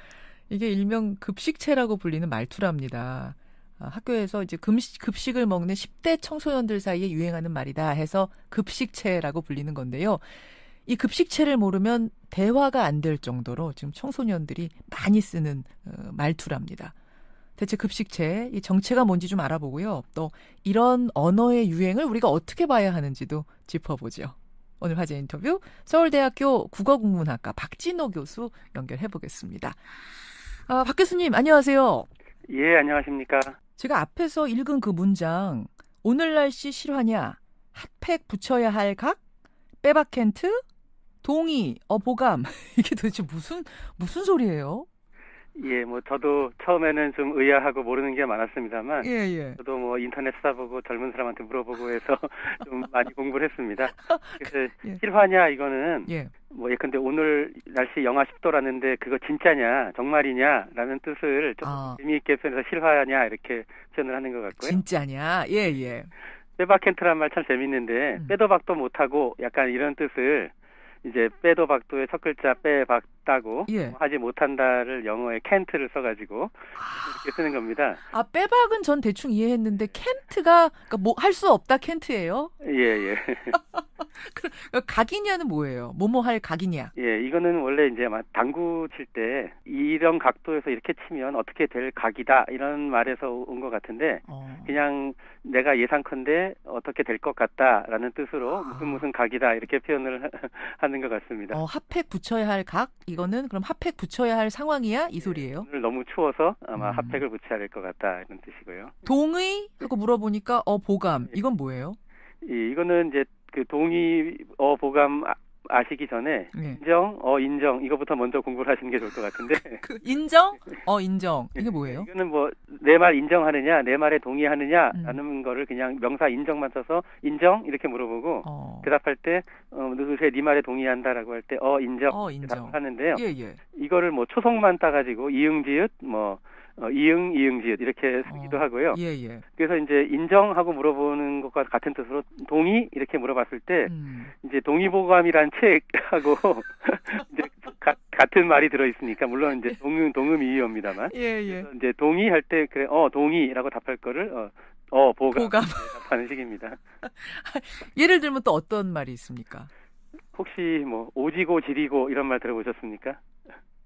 이게 일명 급식체라고 불리는 말투랍니다. 학교에서 이제 급식을 먹는 10대 청소년들 사이에 유행하는 말이다 해서 급식체라고 불리는 건데요. 이 급식체를 모르면 대화가 안 될 정도로 지금 청소년들이 많이 쓰는 말투랍니다. 대체 급식체, 이 정체가 뭔지 좀 알아보고요. 또 이런 언어의 유행을 우리가 어떻게 봐야 하는지도 짚어보죠. 오늘 화제 인터뷰 서울대학교 국어국문학과 박진호 교수 연결해 보겠습니다. 박 교수님 안녕하세요. 예, 안녕하십니까. 제가 앞에서 읽은 그 문장 오늘 날씨 싫어하냐? 핫팩 붙여야 할 각? 빼박 캔트? 동의, 보감. 이게 도대체 무슨 소리예요? 예, 저도 처음에는 좀 의아하고 모르는 게 많았습니다만, 예. 저도 인터넷 찾아보고 젊은 사람한테 물어보고 해서 좀 많이 공부를 했습니다. 그래서 실화냐 이거는 예컨대 오늘 날씨 영하 10도라는데 그거 진짜냐, 정말이냐라는 뜻을 좀 재미있게 표현해서 실화냐 이렇게 표현을 하는 것 같고요. 진짜냐, 예. 빼박 캔트란 말 참 재밌는데 빼도 박도 못하고 약간 이런 뜻을 이제 빼도 박도의 첫 글자 빼 박다고 예. 하지 못한다를 영어에 can't를 써가지고 이렇게 쓰는 겁니다. 아, 빼박은 전 대충 이해했는데 can't가 그러니까 뭐 할 수 없다 can't예요? 예. 각이냐는 뭐예요? 뭐뭐 할 각이냐? 예, 이거는 원래 이제 아마 당구 칠 때 이런 각도에서 이렇게 치면 어떻게 될 각이다 이런 말에서 온 것 같은데 그냥 내가 예상컨대 어떻게 될 것 같다라는 뜻으로 무슨 각이다 이렇게 표현을 하는 것 같습니다. 핫팩 붙여야 할 각? 이거는 그럼 핫팩 붙여야 할 상황이야? 이 소리예요? 오늘 너무 추워서 아마 핫팩을 붙여야 될 것 같다 이런 뜻이고요. 동의? 하고 물어보니까 보감. 이건 뭐예요? 이거는 이제 그 동의 보감 아시기 전에 인정 이거부터 먼저 공부를 하시는 게 좋을 것 같은데. 그 인정? 인정. 이게 뭐예요? 이거는 뭐 내 말 인정하느냐, 내 말에 동의하느냐라는 거를 그냥 명사 인정만 써서 인정 이렇게 물어보고 대답할 때 누구세 네 말에 동의한다라고 할 때 인정 하는데요. 예. 이거를 뭐 초성만 따가지고 이응지읒 이응지읒 이렇게 쓰기도 하고요. 예. 그래서 이제 인정하고 물어보는 것과 같은 뜻으로 동의 이렇게 물어봤을 때 이제 동의보감이란 책하고 이제 같은 말이 들어 있으니까 물론 이제 동음이의어입니다만. 예. 이제 동의할 때 그래 동의라고 답할 거를 보감 답하는 식입니다. 예를 들면 또 어떤 말이 있습니까? 혹시 뭐 오지고 지리고 이런 말 들어보셨습니까?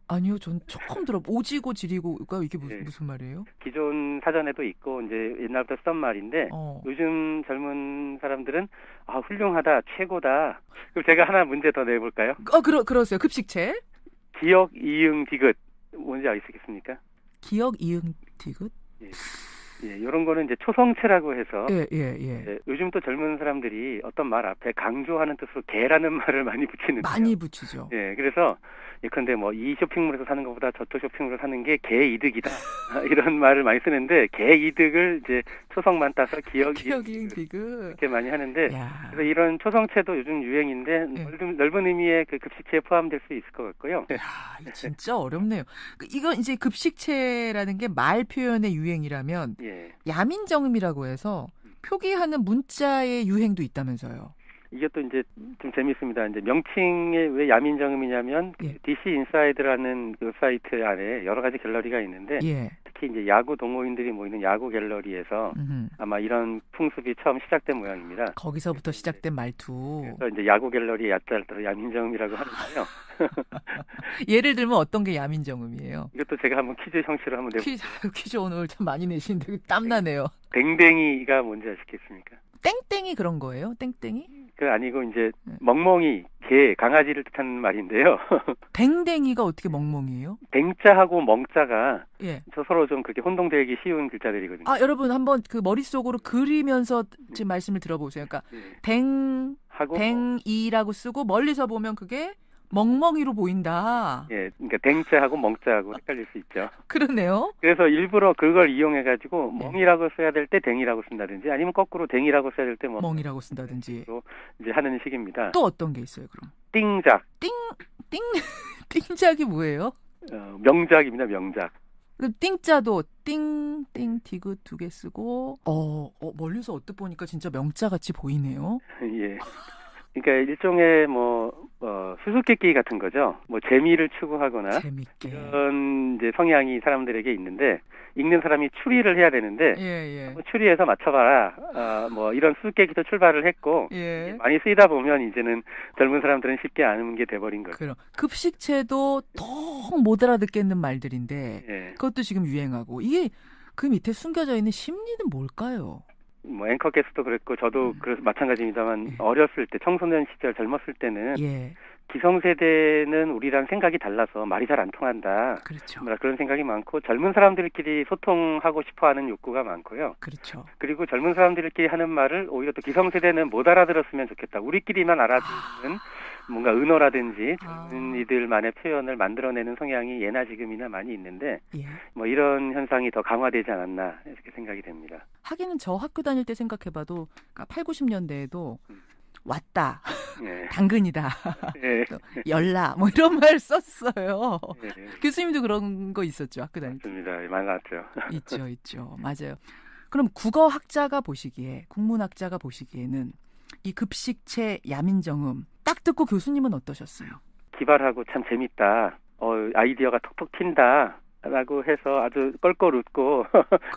아니요, 전 처음 오지고 지리고가 이게 무슨 말이에요? 기존 사전에도 있고 이제 옛날부터 쓰던 말인데 요즘 젊은 사람들은 훌륭하다, 최고다. 그럼 제가 하나 문제 더 내볼까요? 그러세요. 급식체. 기역, 이응, 디귿 뭔지 아시겠습니까? 기역, 이응, 디귿? 예, 이런 거는 이제 초성체라고 해서 예. 요즘 또 젊은 사람들이 어떤 말 앞에 강조하는 뜻으로 개라는 말을 많이 붙이는데요. 많이 붙이죠. 예, 그래서 예컨대 뭐 이 쇼핑몰에서 사는 것보다 저쪽 쇼핑몰에서 사는 게 개이득이다 이런 말을 많이 쓰는데 개이득을 이제 초성만 따서 기역, 이응, 디귿 이렇게 많이 하는데 그래서 이런 초성체도 요즘 유행인데 넓은 의미의 그 급식체에 포함될 수 있을 것 같고요. 이거 진짜 어렵네요. 이건 이제 급식체라는 게 말 표현의 유행이라면 야민정음이라고 해서 표기하는 문자의 유행도 있다면서요. 이게 또 이제 좀 재밌습니다. 이제 명칭에 왜 야민정음이냐면 DC 인사이드라는 그 사이트 안에 여러 가지 갤러리가 있는데 특히 이제 야구 동호인들이 모이는 야구 갤러리에서 아마 이런 풍습이 처음 시작된 모양입니다. 거기서부터 시작된 말투. 그래서 이제 야구 갤러리의 야자를 따라 야민정음이라고 하는데요. 예를 들면 어떤 게 야민정음이에요? 이것도 제가 한번 퀴즈 형식으로 한번 내볼게요. 퀴즈 오늘 참 많이 내시는데 땀나네요. 댕댕이가 뭔지 아시겠습니까? 땡땡이 그런 거예요? 땡땡이? 그 아니고 이제 멍멍이, 개, 강아지를 뜻하는 말인데요. 댕댕이가 어떻게 멍멍이에요? 댕자하고 멍자가 서로 좀 그렇게 혼동되기 쉬운 글자들이거든요. 여러분 한번 그 머릿속으로 그리면서 지금 말씀을 들어보세요. 그러니까 댕이라고 쓰고 멀리서 보면 그게 멍멍이로 보인다. 예, 그러니까 댕자하고 멍자하고 헷갈릴 수 있죠. 그러네요. 그래서 일부러 그걸 이용해가지고 멍이라고 써야 될 때 댕이라고 쓴다든지 아니면 거꾸로 댕이라고 써야 될 때 멍이라고 쓴다든지 이제 하는 식입니다. 또 어떤 게 있어요, 그럼? 띵작. 띵작이 뭐예요? 명작입니다, 명작. 띵자도 띵, 디귿 2개 쓰고 멀리서 언뜻 보니까 진짜 명자 같이 보이네요. 예. 그러니까 일종의 수수께끼 같은 거죠. 뭐 재미를 추구하거나 재밌게. 이런 이제 성향이 사람들에게 있는데 읽는 사람이 추리를 해야 되는데 추리해서 맞춰봐라. 이런 수수께끼도 출발을 했고 많이 쓰이다 보면 이제는 젊은 사람들은 쉽게 아는 게 돼버린 거죠. 그럼 급식체도 더 못 알아듣겠는 말들인데 그것도 지금 유행하고 이게 그 밑에 숨겨져 있는 심리는 뭘까요? 앵커 게스트도 그랬고 저도 그래서 마찬가지입니다만 어렸을 때 청소년 시절 젊었을 때는 기성세대는 우리랑 생각이 달라서 말이 잘 안 통한다. 그렇죠. 그런 생각이 많고 젊은 사람들끼리 소통하고 싶어하는 욕구가 많고요. 그렇죠. 그리고 젊은 사람들끼리 하는 말을 오히려 또 기성세대는 못 알아들었으면 좋겠다. 우리끼리만 알아듣는 뭔가 은어라든지 젊은이들만의 표현을 만들어내는 성향이 예나 지금이나 많이 있는데 이런 현상이 더 강화되지 않았나 이렇게 생각이 됩니다. 하기는 저 학교 다닐 때 생각해봐도 8, 90년대에도 왔다, 당근이다, 열라 이런 말 썼어요. 교수님도 그런 거 있었죠, 학교 다닐 때. 맞습니다. 많았죠. 있죠. 맞아요. 그럼 국어학자가 보시기에, 국문학자가 보시기에는 이 급식체 야민정음 딱 듣고 교수님은 어떠셨어요? 기발하고 참 재밌다. 아이디어가 톡톡 튄다. 라고 해서 아주 껄껄 웃고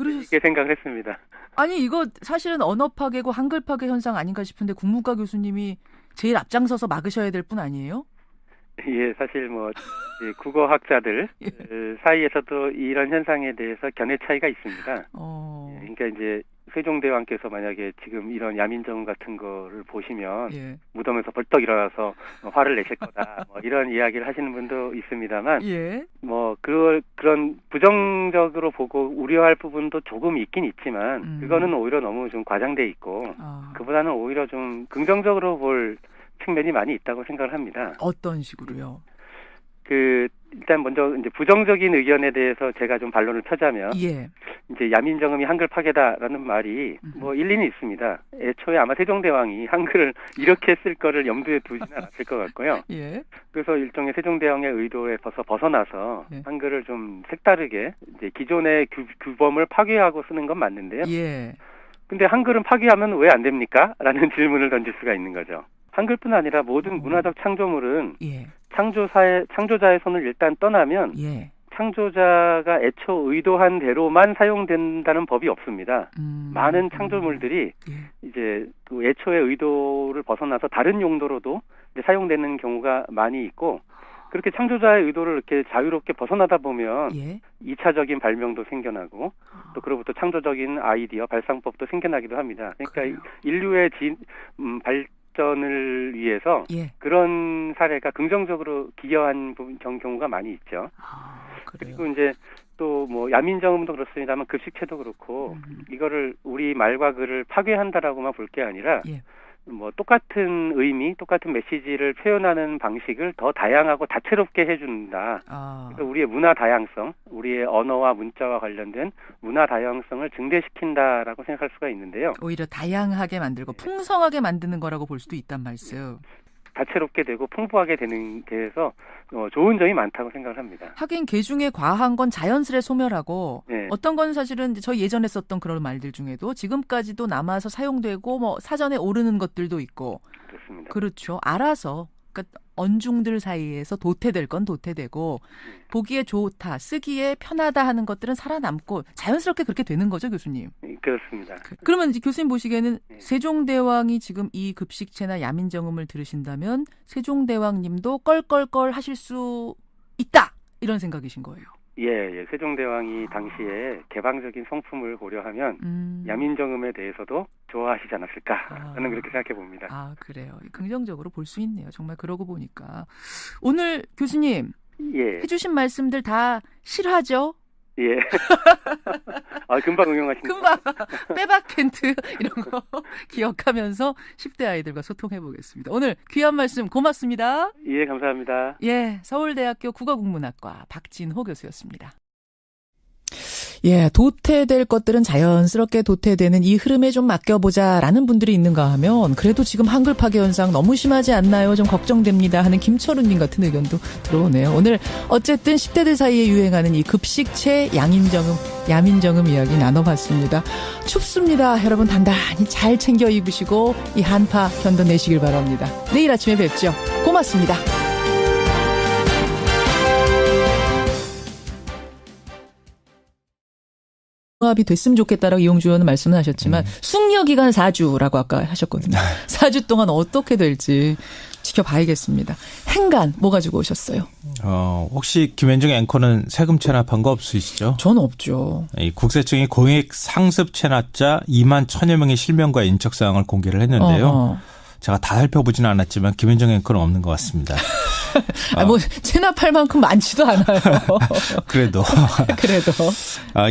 이렇게 생각을 했습니다. 아니 이거 사실은 언어 파괴고 한글 파괴 현상 아닌가 싶은데 국문과 교수님이 제일 앞장서서 막으셔야 될 분 아니에요? 예, 사실 국어학자들 사이에서도 이런 현상에 대해서 견해 차이가 있습니다. 그러니까 이제 세종대왕께서 만약에 지금 이런 야민정음 같은 거를 보시면 무덤에서 벌떡 일어나서 화를 내실 거다. 이런 이야기를 하시는 분도 있습니다만 그런 부정적으로 보고 우려할 부분도 조금 있긴 있지만 그거는 오히려 너무 좀 과장돼 있고 그보다는 오히려 좀 긍정적으로 볼 측면이 많이 있다고 생각을 합니다. 어떤 식으로요? 일단 먼저 이제 부정적인 의견에 대해서 제가 좀 반론을 펴자면 이제 야민정음이 한글 파괴다라는 말이 일리는 있습니다. 애초에 아마 세종대왕이 한글을 이렇게 쓸 거를 염두에 두지는 않았을 것 같고요. 그래서 일종의 세종대왕의 의도에 벗어나서 한글을 좀 색다르게 이제 기존의 규범을 파괴하고 쓰는 건 맞는데요. 근데 한글은 파괴하면 왜 안 됩니까? 라는 질문을 던질 수가 있는 거죠. 한글뿐 아니라 모든 문화적 창조물은 창조자의 손을 일단 떠나면 창조자가 애초 의도한 대로만 사용된다는 법이 없습니다. 많은 창조물들이 이제 애초의 의도를 벗어나서 다른 용도로도 이제 사용되는 경우가 많이 있고 그렇게 창조자의 의도를 이렇게 자유롭게 벗어나다 보면 2차적인 발명도 생겨나고 또 그로부터 창조적인 아이디어, 발상법도 생겨나기도 합니다. 그러니까 인류의 발전을 위해서 그런 사례가 긍정적으로 기여한 경우가 많이 있죠. 그리고 이제 또 야민정음도 그렇습니다만 급식체도 그렇고 이거를 우리 말과 글을 파괴한다라고만 볼 게 아니라 똑같은 의미, 똑같은 메시지를 표현하는 방식을 더 다양하고 다채롭게 해준다. 그래서 우리의 문화 다양성, 우리의 언어와 문자와 관련된 문화 다양성을 증대시킨다라고 생각할 수가 있는데요. 오히려 다양하게 만들고 풍성하게 만드는 거라고 볼 수도 있단 말씀. 다채롭게 되고 풍부하게 되는 데에서 좋은 점이 많다고 생각을 합니다. 하긴 개 중에 과한 건 자연스레 소멸하고 어떤 건 사실은 저희 예전에 썼던 그런 말들 중에도 지금까지도 남아서 사용되고 사전에 오르는 것들도 있고 그렇습니다. 그렇죠. 알아서 그러니까 언중들 사이에서 도태될 건 도태되고 보기에 좋다, 쓰기에 편하다 하는 것들은 살아남고 자연스럽게 그렇게 되는 거죠, 교수님? 그렇습니다. 그러면 이제 교수님 보시기에는 세종대왕이 지금 이 급식체나 야민정음을 들으신다면 세종대왕님도 껄껄껄 하실 수 있다 이런 생각이신 거예요? 예. 세종대왕이 당시에 개방적인 성품을 고려하면 야민정음에 대해서도 좋아하시지 않았을까 저는 그렇게 생각해 봅니다. 그래요. 긍정적으로 볼 수 있네요. 정말 그러고 보니까. 오늘 교수님 해주신 말씀들 다 실화죠? 예. 금방 응용하십니다. 금방 빼박 캔트 이런 거 기억하면서 10대 아이들과 소통해 보겠습니다. 오늘 귀한 말씀 고맙습니다. 예, 감사합니다. 서울대학교 국어국문학과 박진호 교수였습니다. 도태될 것들은 자연스럽게 도태되는 이 흐름에 좀 맡겨보자라는 분들이 있는가 하면 그래도 지금 한글 파괴 현상 너무 심하지 않나요? 좀 걱정됩니다 하는 김철우님 같은 의견도 들어오네요. 오늘 어쨌든 10대들 사이에 유행하는 이 급식체 야민정음 이야기 나눠봤습니다. 춥습니다. 여러분 단단히 잘 챙겨 입으시고 이 한파 견뎌내시길 바랍니다. 내일 아침에 뵙죠. 고맙습니다. 합이 됐으면 좋겠다라고 이용주 의원은 말씀을 하셨지만 숙려기간 4주라고 아까 하셨거든요. 4주 동안 어떻게 될지 지켜봐야겠습니다. 행간 뭐 가지고 오셨어요? 혹시 김현정 앵커는 세금 체납한 거 없으시죠? 전 없죠. 국세청이 공익 상습 체납자 2만 1,000여 명의 실명과 인적사항을 공개를 했는데요. 제가 다 살펴보지는 않았지만 김현정 앵커는 없는 것 같습니다. 체납할 만큼 많지도 않아요. 그래도.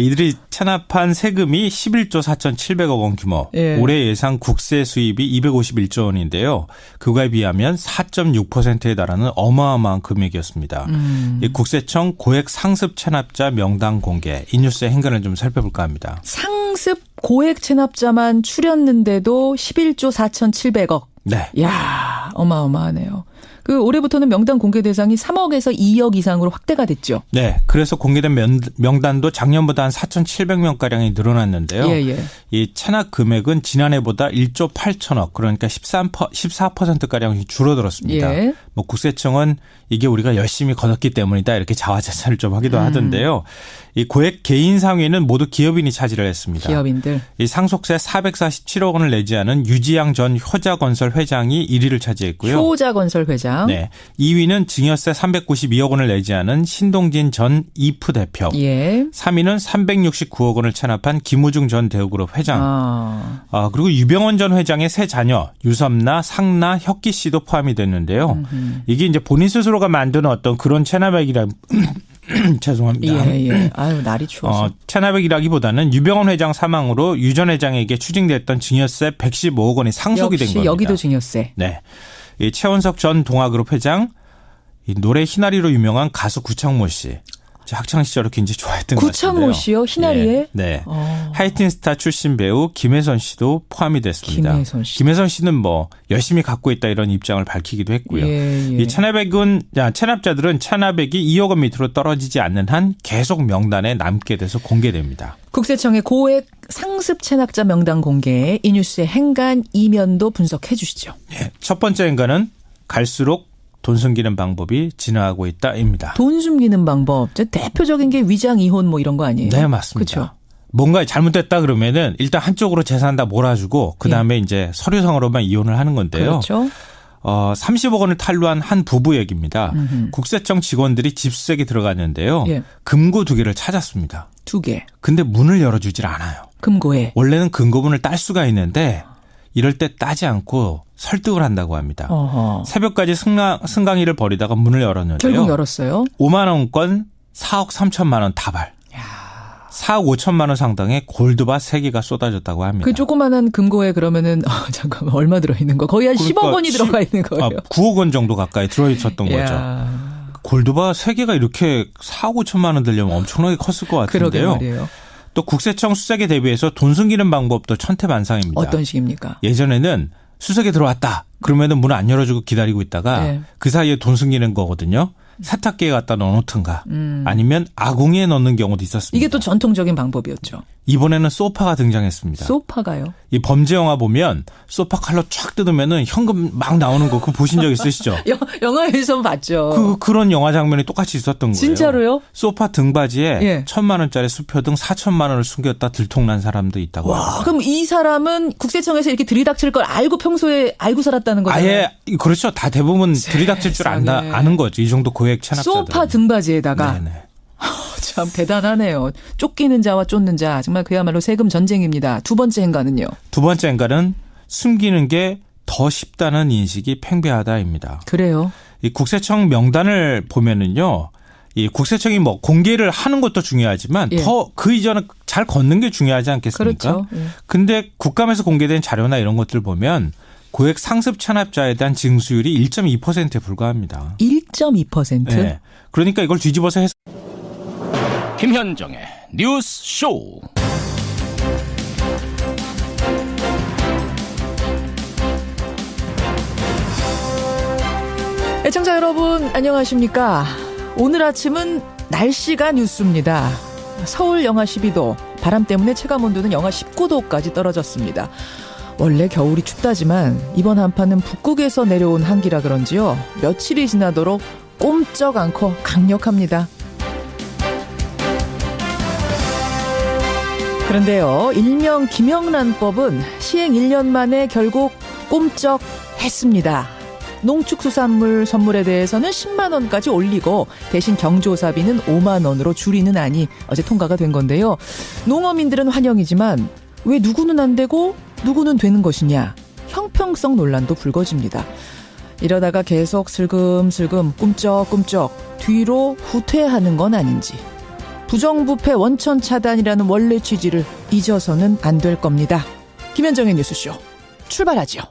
이들이 체납한 세금이 11조 4,700억 원 규모. 올해 예상 국세 수입이 251조 원인데요. 그거에 비하면 4.6%에 달하는 어마어마한 금액이었습니다. 이 국세청 고액 상습 체납자 명단 공개. 이 뉴스의 행간을 좀 살펴볼까 합니다. 상습 고액 체납자만 추렸는데도 11조 4,700억. 네. 이야, 어마어마하네요. 그 올해부터는 명단 공개 대상이 3억에서 2억 이상으로 확대가 됐죠. 네. 그래서 공개된 명단도 작년보다 한 4,700명가량이 늘어났는데요. 예. 이 체납 금액은 지난해보다 1조 8천억 그러니까 14%가량이 줄어들었습니다. 예. 뭐 국세청은 이게 우리가 열심히 거뒀기 때문이다 이렇게 자화자찬을 좀 하기도 하던데요. 이 고액 개인 상위는 모두 기업인이 차지를 했습니다. 기업인들. 이 상속세 447억 원을 내지 않은 유지양 전 효자건설 회장이 1위를 차지했고요. 효자건설 회장. 네. 2위는 증여세 392억 원을 내지 않은 신동진 전 이프 대표. 예. 3위는 369억 원을 체납한 김우중 전 대우그룹 회장. 그리고 유병원 전 회장의 세 자녀 유섬나, 상나, 혁기 씨도 포함이 됐는데요. 이게 이제 본인 스스로가 만드는 어떤 그런 체납액이라 죄송합니다. 예. 아유, 날이 추워서. 체납액이라기보다는 유병원 회장 사망으로 유 전 회장에게 추징됐던 증여세 115억 원이 상속이 된 겁니다. 여기도 증여세. 네. 이 최원석 전 동아그룹 회장, 이 노래 희나리로 유명한 가수 구창모 씨. 학창 시절에 굉장히 좋아했던 것 같은데요. 구창모 씨요? 희나리에? 네. 하이틴 스타 출신 배우 김혜선 씨도 포함이 됐습니다. 김혜선 씨는 뭐 열심히 갖고 있다 이런 입장을 밝히기도 했고요. 이 체납자들은 체납액이 2억 원 밑으로 떨어지지 않는 한 계속 명단에 남게 돼서 공개됩니다. 국세청의 고액 상습 체납자 명단 공개, 이 뉴스의 행간 이면도 분석해 주시죠. 네. 첫 번째 행간은 갈수록 돈 숨기는 방법이 진화하고 있다입니다. 돈 숨기는 방법. 대표적인 게 위장 이혼 뭐 이런 거 아니에요? 네, 맞습니다. 그렇죠. 뭔가 잘못됐다 그러면은 일단 한쪽으로 재산 다 몰아주고 그다음에 이제 서류상으로만 이혼을 하는 건데요. 그렇죠. 30억 원을 탈루한 한 부부 얘기입니다. 국세청 직원들이 집수색에 들어갔는데요. 예. 금고 2개를 찾았습니다. 2개. 근데 문을 열어주질 않아요. 금고에. 원래는 금고문을 딸 수가 있는데 이럴 때 따지 않고 설득을 한다고 합니다. 새벽까지 승강이를 벌이다가 문을 열었는데요. 결국 열었어요. 5만 원권 4억 3천만 원 다발. 4억 5천만 원 상당의 골드바 3개가 쏟아졌다고 합니다. 그 조그마한 금고에 그러면은 잠깐만 얼마 들어있는 거? 거의 한 10억 원이 들어가 있는 거예요. 9억 원 정도 가까이 들어있었던 거죠. 골드바 3개가 이렇게 4억 5천만 원 들려면 엄청나게 컸을 것 같은데요. 그러게 말이에요. 또 국세청 수색에 대비해서 돈 숨기는 방법도 천태만상입니다. 어떤 식입니까? 예전에는 수색에 들어왔다. 그러면은 문을 안 열어주고 기다리고 있다가 그 사이에 돈 숨기는 거거든요. 세탁기에 갖다 넣어놓든가 아니면 아궁이에 넣는 경우도 있었습니다. 이게 또 전통적인 방법이었죠. 이번에는 소파가 등장했습니다. 소파가요? 이 범죄 영화 보면 소파 칼로 쫙 뜯으면은 현금 막 나오는 거 그거 보신 적 있으시죠? 영화에서 봤죠. 그런 영화 장면이 똑같이 있었던 거예요. 진짜로요? 소파 등받이에 1,000만 원짜리 수표 등 4천만 원을 숨겼다 들통난 사람도 있다고. 와, 그럼 이 사람은 국세청에서 이렇게 들이닥칠 걸 알고 평소에 알고 살았다는 거잖아요. 아예 그렇죠. 다 대부분 들이닥칠 줄 아는 거죠. 이 정도 고액 체납자들. 소파 등받이에다가. 네네. 참 대단하네요. 쫓기는 자와 쫓는 자. 정말 그야말로 세금 전쟁입니다. 두 번째 행간은요? 두 번째 행간은 숨기는 게 더 쉽다는 인식이 팽배하다입니다. 그래요? 이 국세청 명단을 보면은요. 이 국세청이 뭐 공개를 하는 것도 중요하지만 더 그 이전에 잘 걷는 게 중요하지 않겠습니까? 그렇죠. 근데 국감에서 공개된 자료나 이런 것들 보면 고액 상습 체납자에 대한 징수율이 1.2%에 불과합니다. 1.2%? 네. 그러니까 이걸 뒤집어서 해서 김현정의 뉴스 쇼. 애청자 여러분 안녕하십니까? 오늘 아침은 날씨가 뉴스입니다. 서울 영하 12도, 바람 때문에 체감온도는 영하 19도까지 떨어졌습니다. 원래 겨울이 춥다지만 이번 한파는 북극에서 내려온 한기라 그런지요. 며칠이 지나도록 꼼짝 않고 강력합니다. 그런데요, 일명 김영란법은 시행 1년 만에 결국 꼼짝했습니다. 농축수산물 선물에 대해서는 10만 원까지 올리고 대신 경조사비는 5만 원으로 줄이는 안이 어제 통과가 된 건데요. 농어민들은 환영이지만 왜 누구는 안 되고 누구는 되는 것이냐, 형평성 논란도 불거집니다. 이러다가 계속 슬금슬금 꿈쩍꿈쩍 뒤로 후퇴하는 건 아닌지, 부정부패 원천 차단이라는 원래 취지를 잊어서는 안 될 겁니다. 김현정의 뉴스쇼 출발하죠.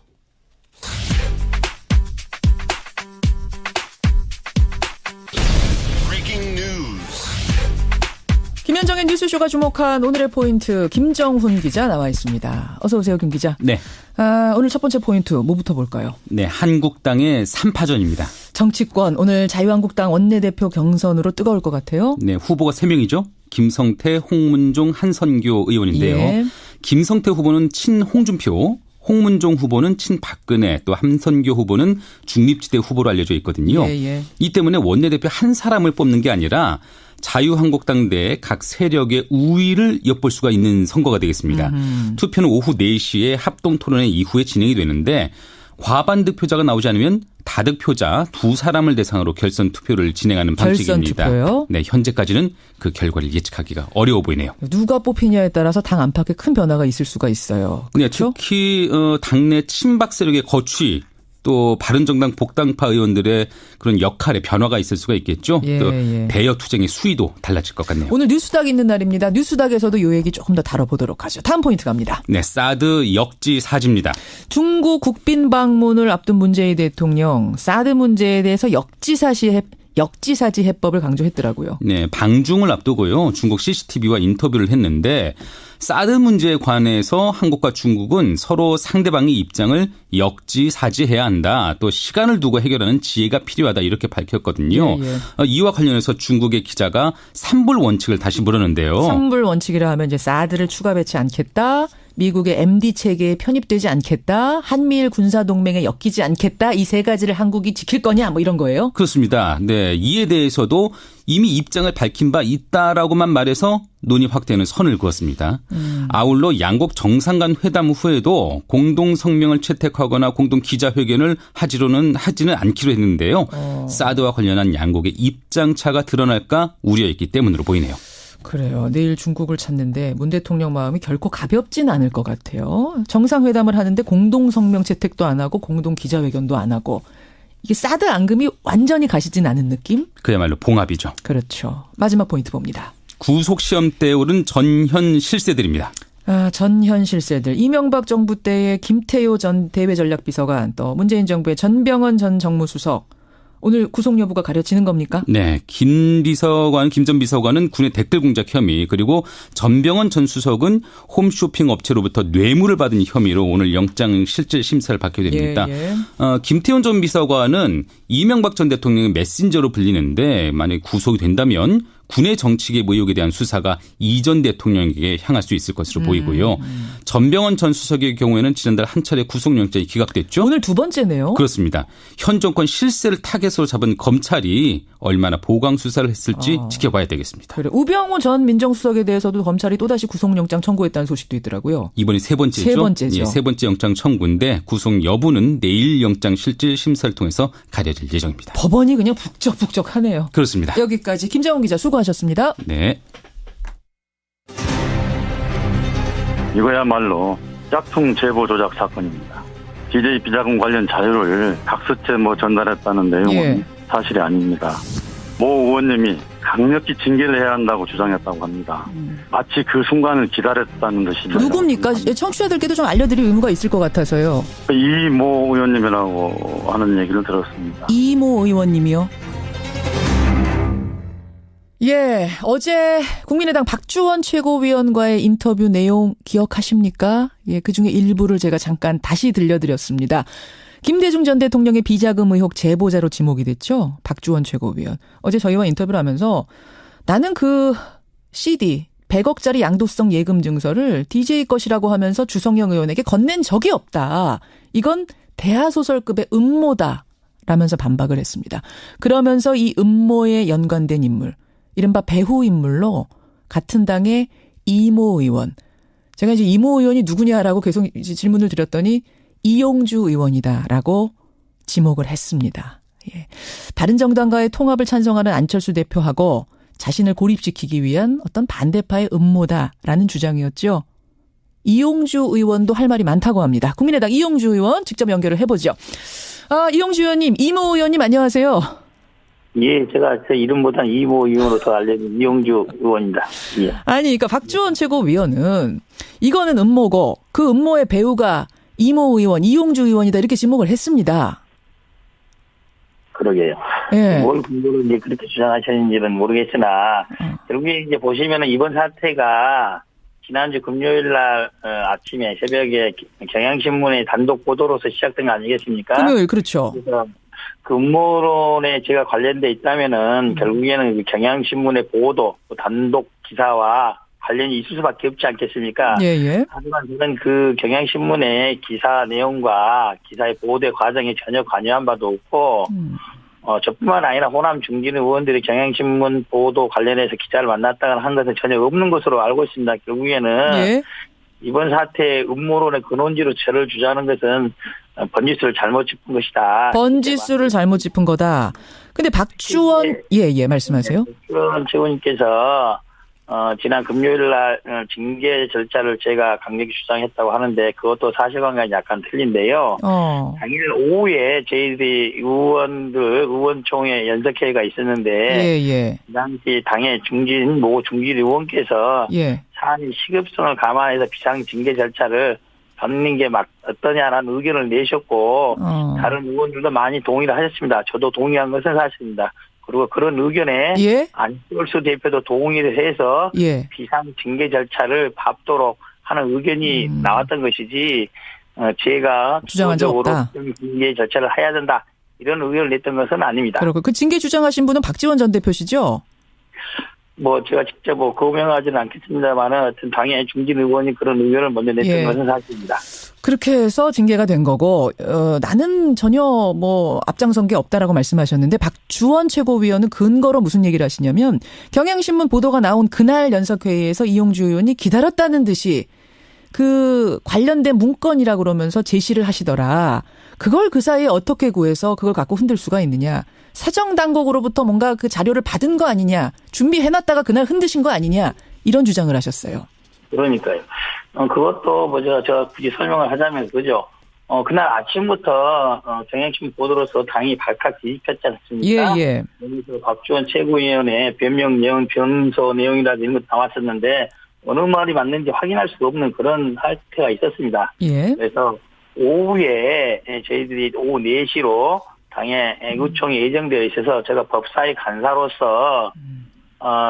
김현정의 뉴스쇼가 주목한 오늘의 포인트, 김정훈 기자 나와 있습니다. 어서 오세요, 김 기자. 네. 오늘 첫 번째 포인트 뭐부터 볼까요? 네, 한국당의 3파전입니다. 정치권 오늘 자유한국당 원내대표 경선으로 뜨거울 것 같아요. 네, 후보가 3명이죠. 김성태, 홍문종, 한선교 의원인데요. 예. 김성태 후보는 친홍준표, 홍문종 후보는 친박근혜, 또 한선교 후보는 중립지대 후보로 알려져 있거든요. 예. 이 때문에 원내대표 한 사람을 뽑는 게 아니라 자유한국당 내 각 세력의 우위를 엿볼 수가 있는 선거가 되겠습니다. 투표는 오후 4시에 합동토론회 이후에 진행이 되는데 과반 득표자가 나오지 않으면 다득표자 2사람을 대상으로 결선 투표를 진행하는 방식입니다. 결선 투표요? 네, 현재까지는 그 결과를 예측하기가 어려워 보이네요. 누가 뽑히냐에 따라서 당 안팎에 큰 변화가 있을 수가 있어요. 네, 그렇죠? 특히 당내 친박 세력의 거취 또 바른정당 복당파 의원들의 그런 역할에 변화가 있을 수가 있겠죠. 또 대여 투쟁의 수위도 달라질 것 같네요. 오늘 뉴스닥 있는 날입니다. 뉴스닥에서도 이 얘기 조금 더 다뤄보도록 하죠. 다음 포인트 갑니다. 네, 사드 역지사지입니다. 중국 국빈 방문을 앞둔 문재인 대통령 사드 문제에 대해서 역지사지 해법을 강조했더라고요. 네, 방중을 앞두고요. 중국 CCTV와 인터뷰를 했는데 사드 문제에 관해서 한국과 중국은 서로 상대방의 입장을 역지사지해야 한다. 또 시간을 두고 해결하는 지혜가 필요하다. 이렇게 밝혔거든요. 이와 관련해서 중국의 기자가 3불 원칙을 다시 물었는데요. 3불 원칙이라 하면 이제 사드를 추가 배치 않겠다. 미국의 MD 체계에 편입되지 않겠다. 한미일 군사동맹에 엮이지 않겠다. 이 세 가지를 한국이 지킬 거냐 뭐 이런 거예요. 그렇습니다. 네, 이에 대해서도 이미 입장을 밝힌 바 있다라고만 말해서 논의 확대는 선을 그었습니다. 아울러 양국 정상 간 회담 후에도 공동 성명을 채택하거나 공동 기자회견을 하지는 않기로 했는데요. 사드와 관련한 양국의 입장차가 드러날까 우려했기 때문으로 보이네요. 그래요. 내일 중국을 찾는데 문 대통령 마음이 결코 가볍진 않을 것 같아요. 정상회담을 하는데 공동성명 채택도 안 하고 공동기자회견도 안 하고 이게 사드 앙금이 완전히 가시진 않은 느낌? 그야말로 봉합이죠. 그렇죠. 마지막 포인트 봅니다. 구속시험대에 오른 전현 실세들입니다. 전현 실세들. 이명박 정부 때의 김태효 전 대외전략비서관 또 문재인 정부의 전병헌 전 정무수석. 오늘 구속 여부가 가려지는 겁니까? 네. 김 전 비서관은 군의 댓글 공작 혐의 그리고 전병헌 전 수석은 홈쇼핑 업체로부터 뇌물을 받은 혐의로 오늘 영장실질심사를 받게 됩니다. 김태훈 전 비서관은 이명박 전 대통령의 메신저로 불리는데 만약에 구속이 된다면 군의 정치개입 의혹에 대한 수사가 이 전 대통령에게 향할 수 있을 것으로 보이고요. 전병헌 전 수석의 경우에는 지난달 한 차례 구속영장이 기각됐죠. 오늘 두 번째네요. 그렇습니다. 현 정권 실세를 타겟으로 잡은 검찰이 얼마나 보강 수사를 했을지 지켜봐야 되겠습니다. 그래. 우병우 전 민정수석에 대해서도 검찰이 또다시 구속영장 청구했다는 소식도 있더라고요. 이번이 세 번째죠. 세 번째죠. 예, 세 번째 영장 청구인데 구속 여부는 내일 영장실질심사를 통해서 가려질 예정입니다. 법원이 그냥 북적북적하네요. 그렇습니다. 여기까지 김장훈 기자 수고하셨습니다. 네. 이거야말로 짝퉁 제보 조작 사건입니다. DJ 비자금 관련 자료를 각수채 전달했다는 내용은 사실이 아닙니다. 모 의원님이 강력히 징계를 해야 한다고 주장했다고 합니다. 마치 그 순간을 기다렸다는 듯이. 누굽니까? 청취자들께도 좀 알려드릴 의무가 있을 것 같아서요. 이모 의원님이라고 하는 얘기를 들었습니다. 이모 의원님이요? 예, 어제 국민의당 박주원 최고위원과의 인터뷰 내용 기억하십니까? 예, 그중에 일부를 제가 잠깐 다시 들려드렸습니다. 김대중 전 대통령의 비자금 의혹 제보자로 지목이 됐죠. 박주원 최고위원. 어제 저희와 인터뷰를 하면서 나는 그 CD 100억짜리 양도성 예금 증서를 DJ 것이라고 하면서 주성영 의원에게 건넨 적이 없다. 이건 대하소설급의 음모다. 라면서 반박을 했습니다. 그러면서 이 음모에 연관된 인물, 이른바 배후 인물로 같은 당의 이모 의원. 제가 이제 이모 의원이 누구냐라고 계속 이제 질문을 드렸더니 이용주 의원이다라고 지목을 했습니다. 예. 바른정당과의 통합을 찬성하는 안철수 대표하고 자신을 고립시키기 위한 어떤 반대파의 음모다라는 주장이었죠. 이용주 의원도 할 말이 많다고 합니다. 국민의당 이용주 의원 직접 연결을 해보죠. 이용주 의원님, 이모 의원님 안녕하세요. 예, 제가 제 이름보다 이모 의원으로 더 알려진 이용주 의원입니다. 예. 아니, 그러니까 박주원 최고위원은 이거는 음모고 그 음모의 배우가 이모 의원, 이용주 의원이다 이렇게 지목을 했습니다. 그러게요. 예. 뭘 근거로 이제 그렇게 주장하셨는지는 모르겠으나 결국에 이제 보시면은 이번 사태가 지난주 금요일 날 아침에 새벽에 경향신문의 단독 보도로서 시작된 거 아니겠습니까? 금요일 그렇죠. 그래서 그 음모론에 제가 관련돼 있다면은 결국에는 그 경향신문의 보도, 단독 기사와 관련이 있을 수밖에 없지 않겠습니까? 예. 하지만 저는 그 경향신문의 기사 내용과 기사의 보도의 과정에 전혀 관여한 바도 없고, 저뿐만 아니라 호남 중진 의원들이 경향신문 보도 관련해서 기자를 만났다거나 한 것은 전혀 없는 것으로 알고 있습니다. 결국에는 이번 사태의 음모론의 근원지로 저를 주장하는 것은 번지수를 잘못 짚은 것이다. 번지수를 잘못 짚은 거다. 근데 박주원 말씀하세요. 박주원 최고님께서 지난 금요일 날 징계 절차를 제가 강력히 주장했다고 하는데 그것도 사실관계가 약간 틀린데요. 당일 오후에 저희들이 의원총회 연석회의가 있었는데 그 당시 당의 모 중진 의원께서 사안의 시급성을 감안해서 비상징계 절차를 밟는 게 어떠냐라는 의견을 내셨고 다른 의원들도 많이 동의를 하셨습니다. 저도 동의한 것은 사실입니다. 그리고 그런 의견에 안철수 대표도 동의를 해서 비상징계 절차를 밟도록 하는 의견이 나왔던 것이지 제가 주장한 적 없다. 징계 절차를 해야 된다. 이런 의견을 냈던 것은 아닙니다. 그렇고 그 징계 주장하신 분은 박지원 전 대표시죠? 제가 직접 거명하지는 않겠습니다만 어떤 당의 중진 의원이 그런 의견을 먼저 냈던 것은 사실입니다. 그렇게 해서 징계가 된 거고 나는 전혀 앞장선 게 없다라고 말씀하셨는데 박주원 최고위원은 근거로 무슨 얘기를 하시냐면 경향신문 보도가 나온 그날 연석회의에서 이용주 의원이 기다렸다는 듯이 그 관련된 문건이라 그러면서 제시를 하시더라. 그걸 그 사이에 어떻게 구해서 그걸 갖고 흔들 수가 있느냐. 사정당국으로부터 뭔가 그 자료를 받은 거 아니냐. 준비해놨다가 그날 흔드신 거 아니냐. 이런 주장을 하셨어요. 그러니까요. 그것도 제가 굳이 설명을 하자면 그죠. 그날 아침부터 경향신문 보도로서 당이 발칵 뒤집혔지 않습니까? 여기서 박주원 최고위원의 변명 내용, 변소 내용이라든지 이런 것 나왔었는데 어느 말이 맞는지 확인할 수가 없는 그런 사태가 있었습니다. 그래서 오후에 저희들이 오후 4시로 당의 의총이 예정되어 있어서 제가 법사위 간사로서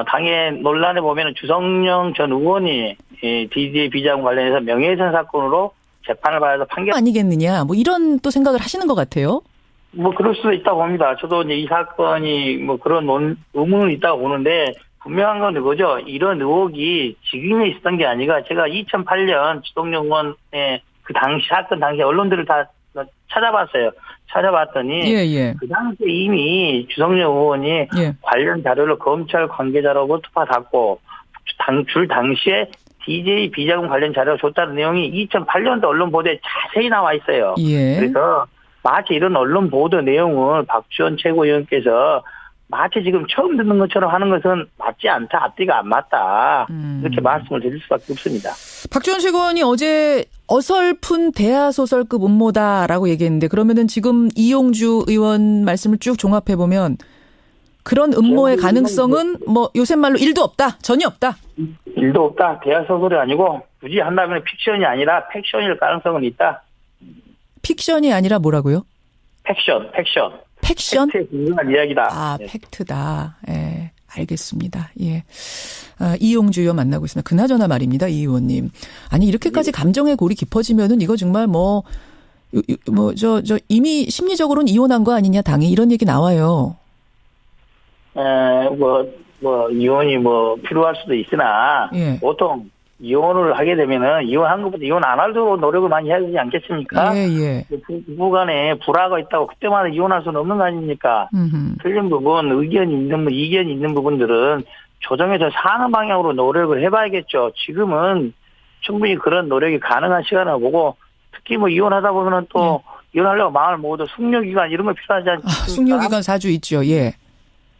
당의 논란에 보면 주성영 전 의원이 DJ 비자금 관련해서 명예훼손 사건으로 재판을 받아서 판결 아니겠느냐 이런 또 생각을 하시는 것 같아요. 그럴 수도 있다고 봅니다. 저도 이제 이 사건이 그런 의문은 있다고 보는데 분명한 건 이거죠. 이런 의혹이 지금에 있었던 게 아니라 제가 2008년 주성영 의원의 그 당시 사건 당시 언론들을 다 찾아봤어요. 찾아봤더니 그 당시에 이미 주성영 의원이 관련 자료를 검찰 관계자로부터 받았고 줄 당시에 DJ 비자금 관련 자료를 줬다는 내용이 2008년도 언론 보도에 자세히 나와 있어요. 그래서 마치 이런 언론 보도 내용을 박주원 최고위원께서 마치 지금 처음 듣는 것처럼 하는 것은 맞지 않다. 앞뒤가 안 맞다. 이렇게 말씀을 드릴 수밖에 없습니다. 박주원 최고위원이 어제 어설픈 대하소설급 음모다라고 얘기했는데 그러면은 지금 이용주 의원 말씀을 쭉 종합해보면 그런 음모의 가능성은 요새 말로 1도 없다. 전혀 없다. 1도 없다. 대하소설이 아니고 굳이 한다면 픽션이 아니라 팩션일 가능성은 있다. 픽션이 아니라 뭐라고요? 팩션. 팩트에 근거한 이야기다. 팩트다. 알겠습니다. 이용주 의원 만나고 있습니다. 그나저나 말입니다. 이 의원님. 아니 이렇게까지 감정의 골이 깊어지면은 이거 정말 이미 심리적으로는 이혼한 거 아니냐 당이 이런 얘기 나와요. 이혼이 필요할 수도 있으나 보통 이혼을 하게 되면은 이혼한 것보다 이혼 안 하려고 노력을 많이 해야 되지 않겠습니까? 부부간에 불화가 있다고 그때마다 이혼할 수는 없는 거 아닙니까? 틀린 부분, 이견이 있는 부분들은 조정해서 사는 방향으로 노력을 해봐야겠죠. 지금은 충분히 그런 노력이 가능한 시간을 보고 특히 이혼하다 보면은 또 이혼하려고 마음을 먹어도 숙려기간 이런 거 필요하지 않습니까? 숙려기간 4주 있죠.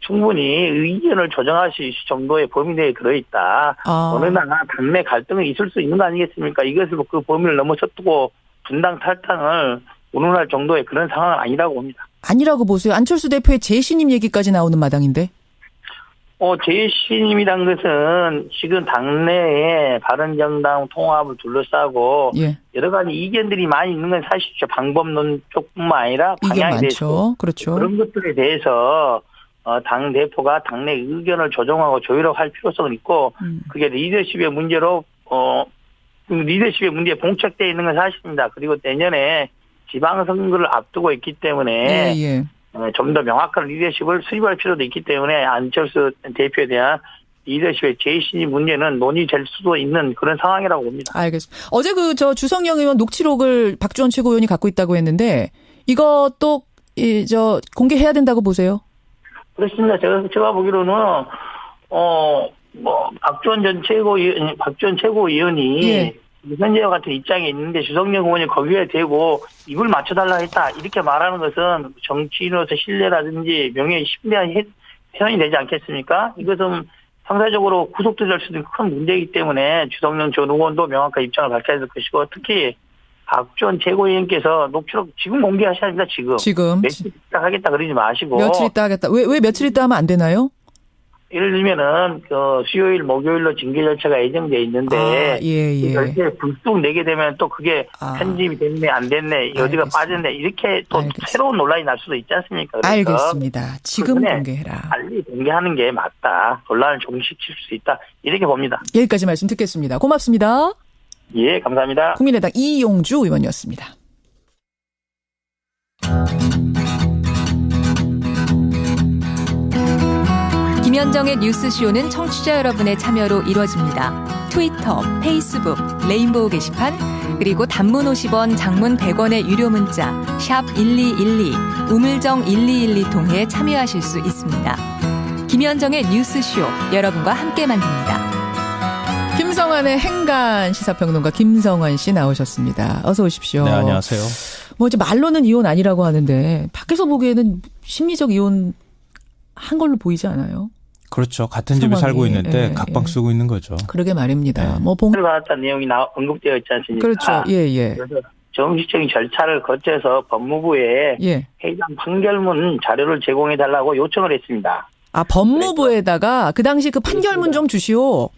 충분히 의견을 조정할 수 있을 정도의 범위 내에 들어있다. 어느 날 당내 갈등이 있을 수 있는 거 아니겠습니까? 이것을 그 범위를 넘어섰고 분당 탈당을 운운할 정도의 그런 상황은 아니라고 봅니다. 아니라고 보세요. 안철수 대표의 재신임 얘기까지 나오는 마당인데. 재신임이란 것은 지금 당내에 바른정당 통합을 둘러싸고 여러 가지 이견들이 많이 있는 건 사실이죠. 방법론 쪽뿐만 아니라 방향에 대해서. 그렇죠. 그런 것들에 대해서 당 대표가 당내 의견을 조정하고 조율할 필요성은 있고 그게 리더십의 문제로 리더십의 문제에 봉착되어 있는 건 사실입니다. 그리고 내년에 지방선거를 앞두고 있기 때문에 좀 더 명확한 리더십을 수립할 필요도 있기 때문에 안철수 대표에 대한 리더십의 재신이 문제는 논의될 수도 있는 그런 상황이라고 봅니다. 알겠습니다. 어제 주성영 의원 녹취록을 박지원 최고위원이 갖고 있다고 했는데 이것도 공개해야 된다고 보세요? 그렇습니다. 제가 보기로는 박지원 최고위원이 예. 현재와 같은 입장에 있는데 주성영 의원이 거기에 대고 입을 맞춰달라 했다 이렇게 말하는 것은 정치인으로서 신뢰라든지 명예에 심대한 훼손이 되지 않겠습니까? 이것은 상사적으로 구속될 수도 있는 큰 문제이기 때문에 주성영 전 의원도 명확한 입장을 밝혀야 될 것이고 특히 박지원 최고위원께서 녹취록 지금 공개하셔야 합니다. 지금 며칠 있다 하겠다 그러지 마시고 며칠 있다 하겠다. 왜 며칠 있다 하면 안 되나요? 예를 들면은 수요일 목요일로 징계 절차가 예정돼 있는데 이렇게 불쑥 내게 되면 또 그게 편집이 됐네 안 됐네 여지가 빠졌네 이렇게 또 새로운 논란이 날 수도 있지 않습니까? 알겠습니다. 지금 공개해라. 빨리 공개하는 게 맞다. 논란을 종식시킬 수 있다. 이렇게 봅니다. 여기까지 말씀 듣겠습니다. 고맙습니다. 예, 감사합니다. 국민의당 이용주 의원이었습니다. 김현정의 뉴스쇼는 청취자 여러분의 참여로 이루어집니다. 트위터, 페이스북, 레인보우 게시판, 그리고 단문 50원, 장문 100원의 유료 문자 샵 1212, 우물정 1212 통해 참여하실 수 있습니다. 김현정의 뉴스쇼, 여러분과 함께 만듭니다. 김성환의 행간 시사평론가 김성환 씨 나오셨습니다. 어서 오십시오. 네, 안녕하세요. 이제 말로는 이혼 아니라고 하는데 밖에서 보기에는 심리적 이혼 한 걸로 보이지 않아요? 그렇죠. 같은 집에 살고 있는데 각방 쓰고 있는 거죠. 그러게 말입니다. 봉을 받았다는 내용이 언급되어 있지 않습니까? 그렇죠. 그래서 정식적인 절차를 거쳐서 법무부에 해당 판결문 자료를 제공해달라고 요청을 했습니다. 법무부에다가 그 당시 그 판결문 좀 주시오.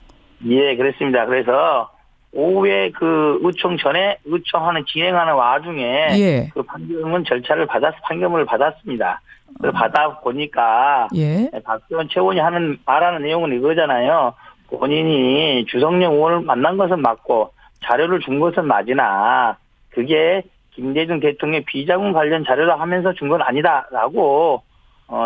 예, 그렇습니다. 그래서 오후에 의총하는 진행하는 와중에 그 판결문 절차를 판결문을 받았습니다. 그걸 받아 보니까 박지원 최고위원이 말하는 내용은 이거잖아요. 본인이 주성영 의원을 만난 것은 맞고 자료를 준 것은 맞으나 그게 김대중 대통령의 비자금 관련 자료라 하면서 준 건 아니다라고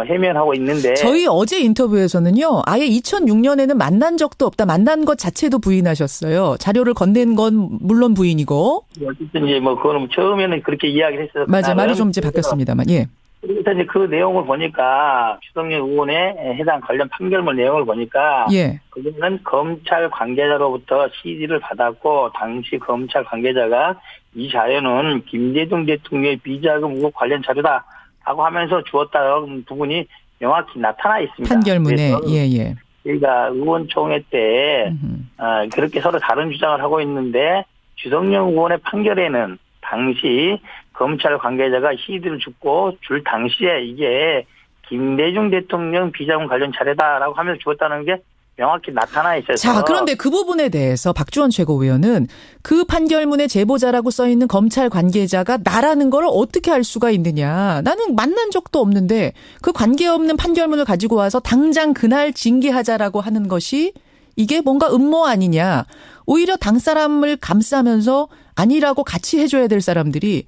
해명하고 있는데 저희 어제 인터뷰에서는요. 아예 2006년에는 만난 적도 없다. 만난 것 자체도 부인하셨어요. 자료를 건넨 건 물론 부인이고. 어쨌든 그거는 처음에는 그렇게 이야기를 했어요. 맞아. 말이 좀 이제 바뀌었습니다만. 그래서 이제 그 내용을 보니까 주성영 의원의 해당 관련 판결문 내용을 보니까 그거는 검찰 관계자로부터 CD를 받았고 당시 검찰 관계자가 이 자료는 김대중 대통령의 비자금 의혹 관련 자료다라고 하면서 주었다는 부분이 명확히 나타나 있습니다. 판결문에 저희가 의원총회 때 그렇게 서로 다른 주장을 하고 있는데 주성영 의원의 판결에는 당시 검찰 관계자가 CD를 줄 당시에 이게 김대중 대통령 비자금 관련 자료다라고 하면서 주었다는 게 명확히 나타나 있어서. 자, 그런데 그 부분에 대해서 박지원 최고위원은 그 판결문에 제보자라고 써 있는 검찰 관계자가 나라는 걸 어떻게 알 수가 있느냐. 나는 만난 적도 없는데 그 관계없는 판결문을 가지고 와서 당장 그날 징계하자라고 하는 것이 이게 뭔가 음모 아니냐. 오히려 당 사람을 감싸면서 아니라고 같이 해줘야 될 사람들이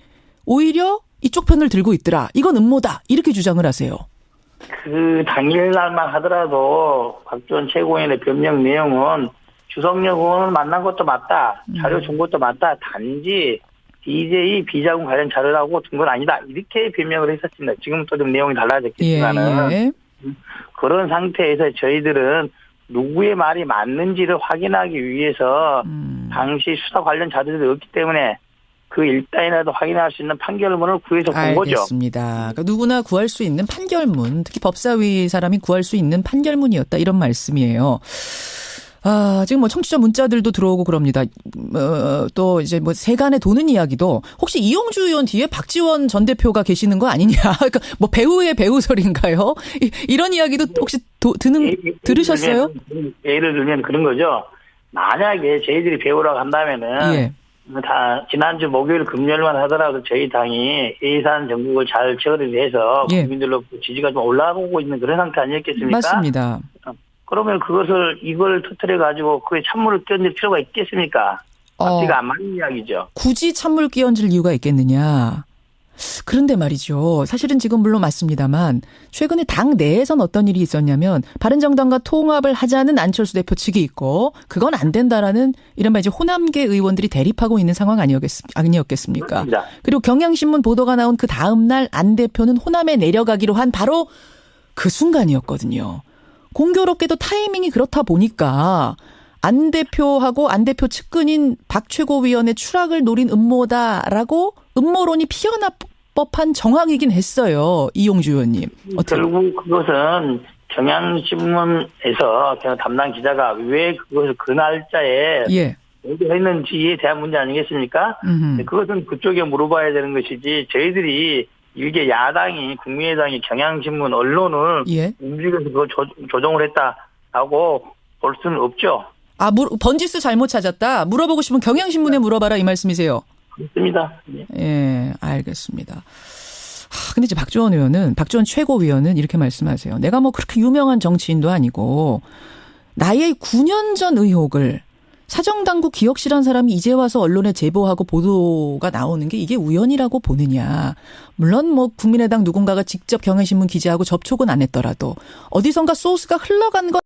오히려 이쪽 편을 들고 있더라. 이건 음모다. 이렇게 주장을 하세요. 그 당일날만 하더라도 박지원 최고위원의 변명 내용은 주성영 의원을 만난 것도 맞다. 자료 준 것도 맞다. 단지 DJ 비자금 관련 자료라고 준 건 아니다. 이렇게 변명을 했었습니다. 지금 또 좀 내용이 달라졌겠지만은 그런 상태에서 저희들은 누구의 말이 맞는지를 확인하기 위해서 당시 수사 관련 자료들이 없기 때문에 그 일단이라도 확인할 수 있는 판결문을 구해서 본 거죠. 알겠습니다. 그러니까 누구나 구할 수 있는 판결문, 특히 법사위 사람이 구할 수 있는 판결문이었다. 이런 말씀이에요. 지금 청취자 문자들도 들어오고 그럽니다. 또 이제 세간에 도는 이야기도 혹시 이용주 의원 뒤에 박지원 전 대표가 계시는 거 아니냐. 그러니까 배우의 배우 소리인가요? 이런 이야기도 혹시 들으셨어요? 예를 들면 그런 거죠. 만약에 저희들이 배우라고 한다면은 다 지난주 목요일 금요일만 하더라도 저희 당이 예산 전국을 잘 처리해서 국민들로 지지가 좀 올라오고 있는 그런 상태 아니었겠습니까? 맞습니다. 그러면 이걸 터뜨려 가지고 그에 찬물을 끼얹을 필요가 있겠습니까? 앞뒤가 안 맞는 이야기죠. 굳이 찬물 끼얹을 이유가 있겠느냐? 그런데 말이죠. 사실은 지금 물론 맞습니다만 최근에 당 내에선 어떤 일이 있었냐면 바른정당과 통합을 하자는 안철수 대표 측이 있고 그건 안 된다라는 이른바 이제 호남계 의원들이 대립하고 있는 상황 아니었겠습니까? 그렇습니다. 그리고 경향신문 보도가 나온 그 다음 날 안 대표는 호남에 내려가기로 한 바로 그 순간이었거든요. 공교롭게도 타이밍이 그렇다 보니까 안 대표하고 안 대표 측근인 박 최고위원의 추락을 노린 음모다라고 음모론이 피어날 법한 정황이긴 했어요. 이용주 의원님. 결국 그것은 경향신문에서 담당 기자가 왜 그것을 그 날짜에 했는지에 대한 문제 아니겠습니까? 그것은 그쪽에 물어봐야 되는 것이지 저희들이 이게 야당이 국민의당이 경향신문 언론을 움직여서 그걸 조정을 했다라고 볼 수는 없죠. 아, 번지수 잘못 찾았다. 물어보고 싶으면 경향신문에 물어봐라 이 말씀이세요? 그렇습니다. 예, 알겠습니다. 근데 이제 박지원 최고위원은 이렇게 말씀하세요. 내가 뭐 그렇게 유명한 정치인도 아니고 나의 9년 전 의혹을 사정당국 기억실한 사람이 이제 와서 언론에 제보하고 보도가 나오는 게 이게 우연이라고 보느냐. 물론 뭐 국민의당 누군가가 직접 경향신문 기자하고 접촉은 안 했더라도 어디선가 소스가 흘러간 것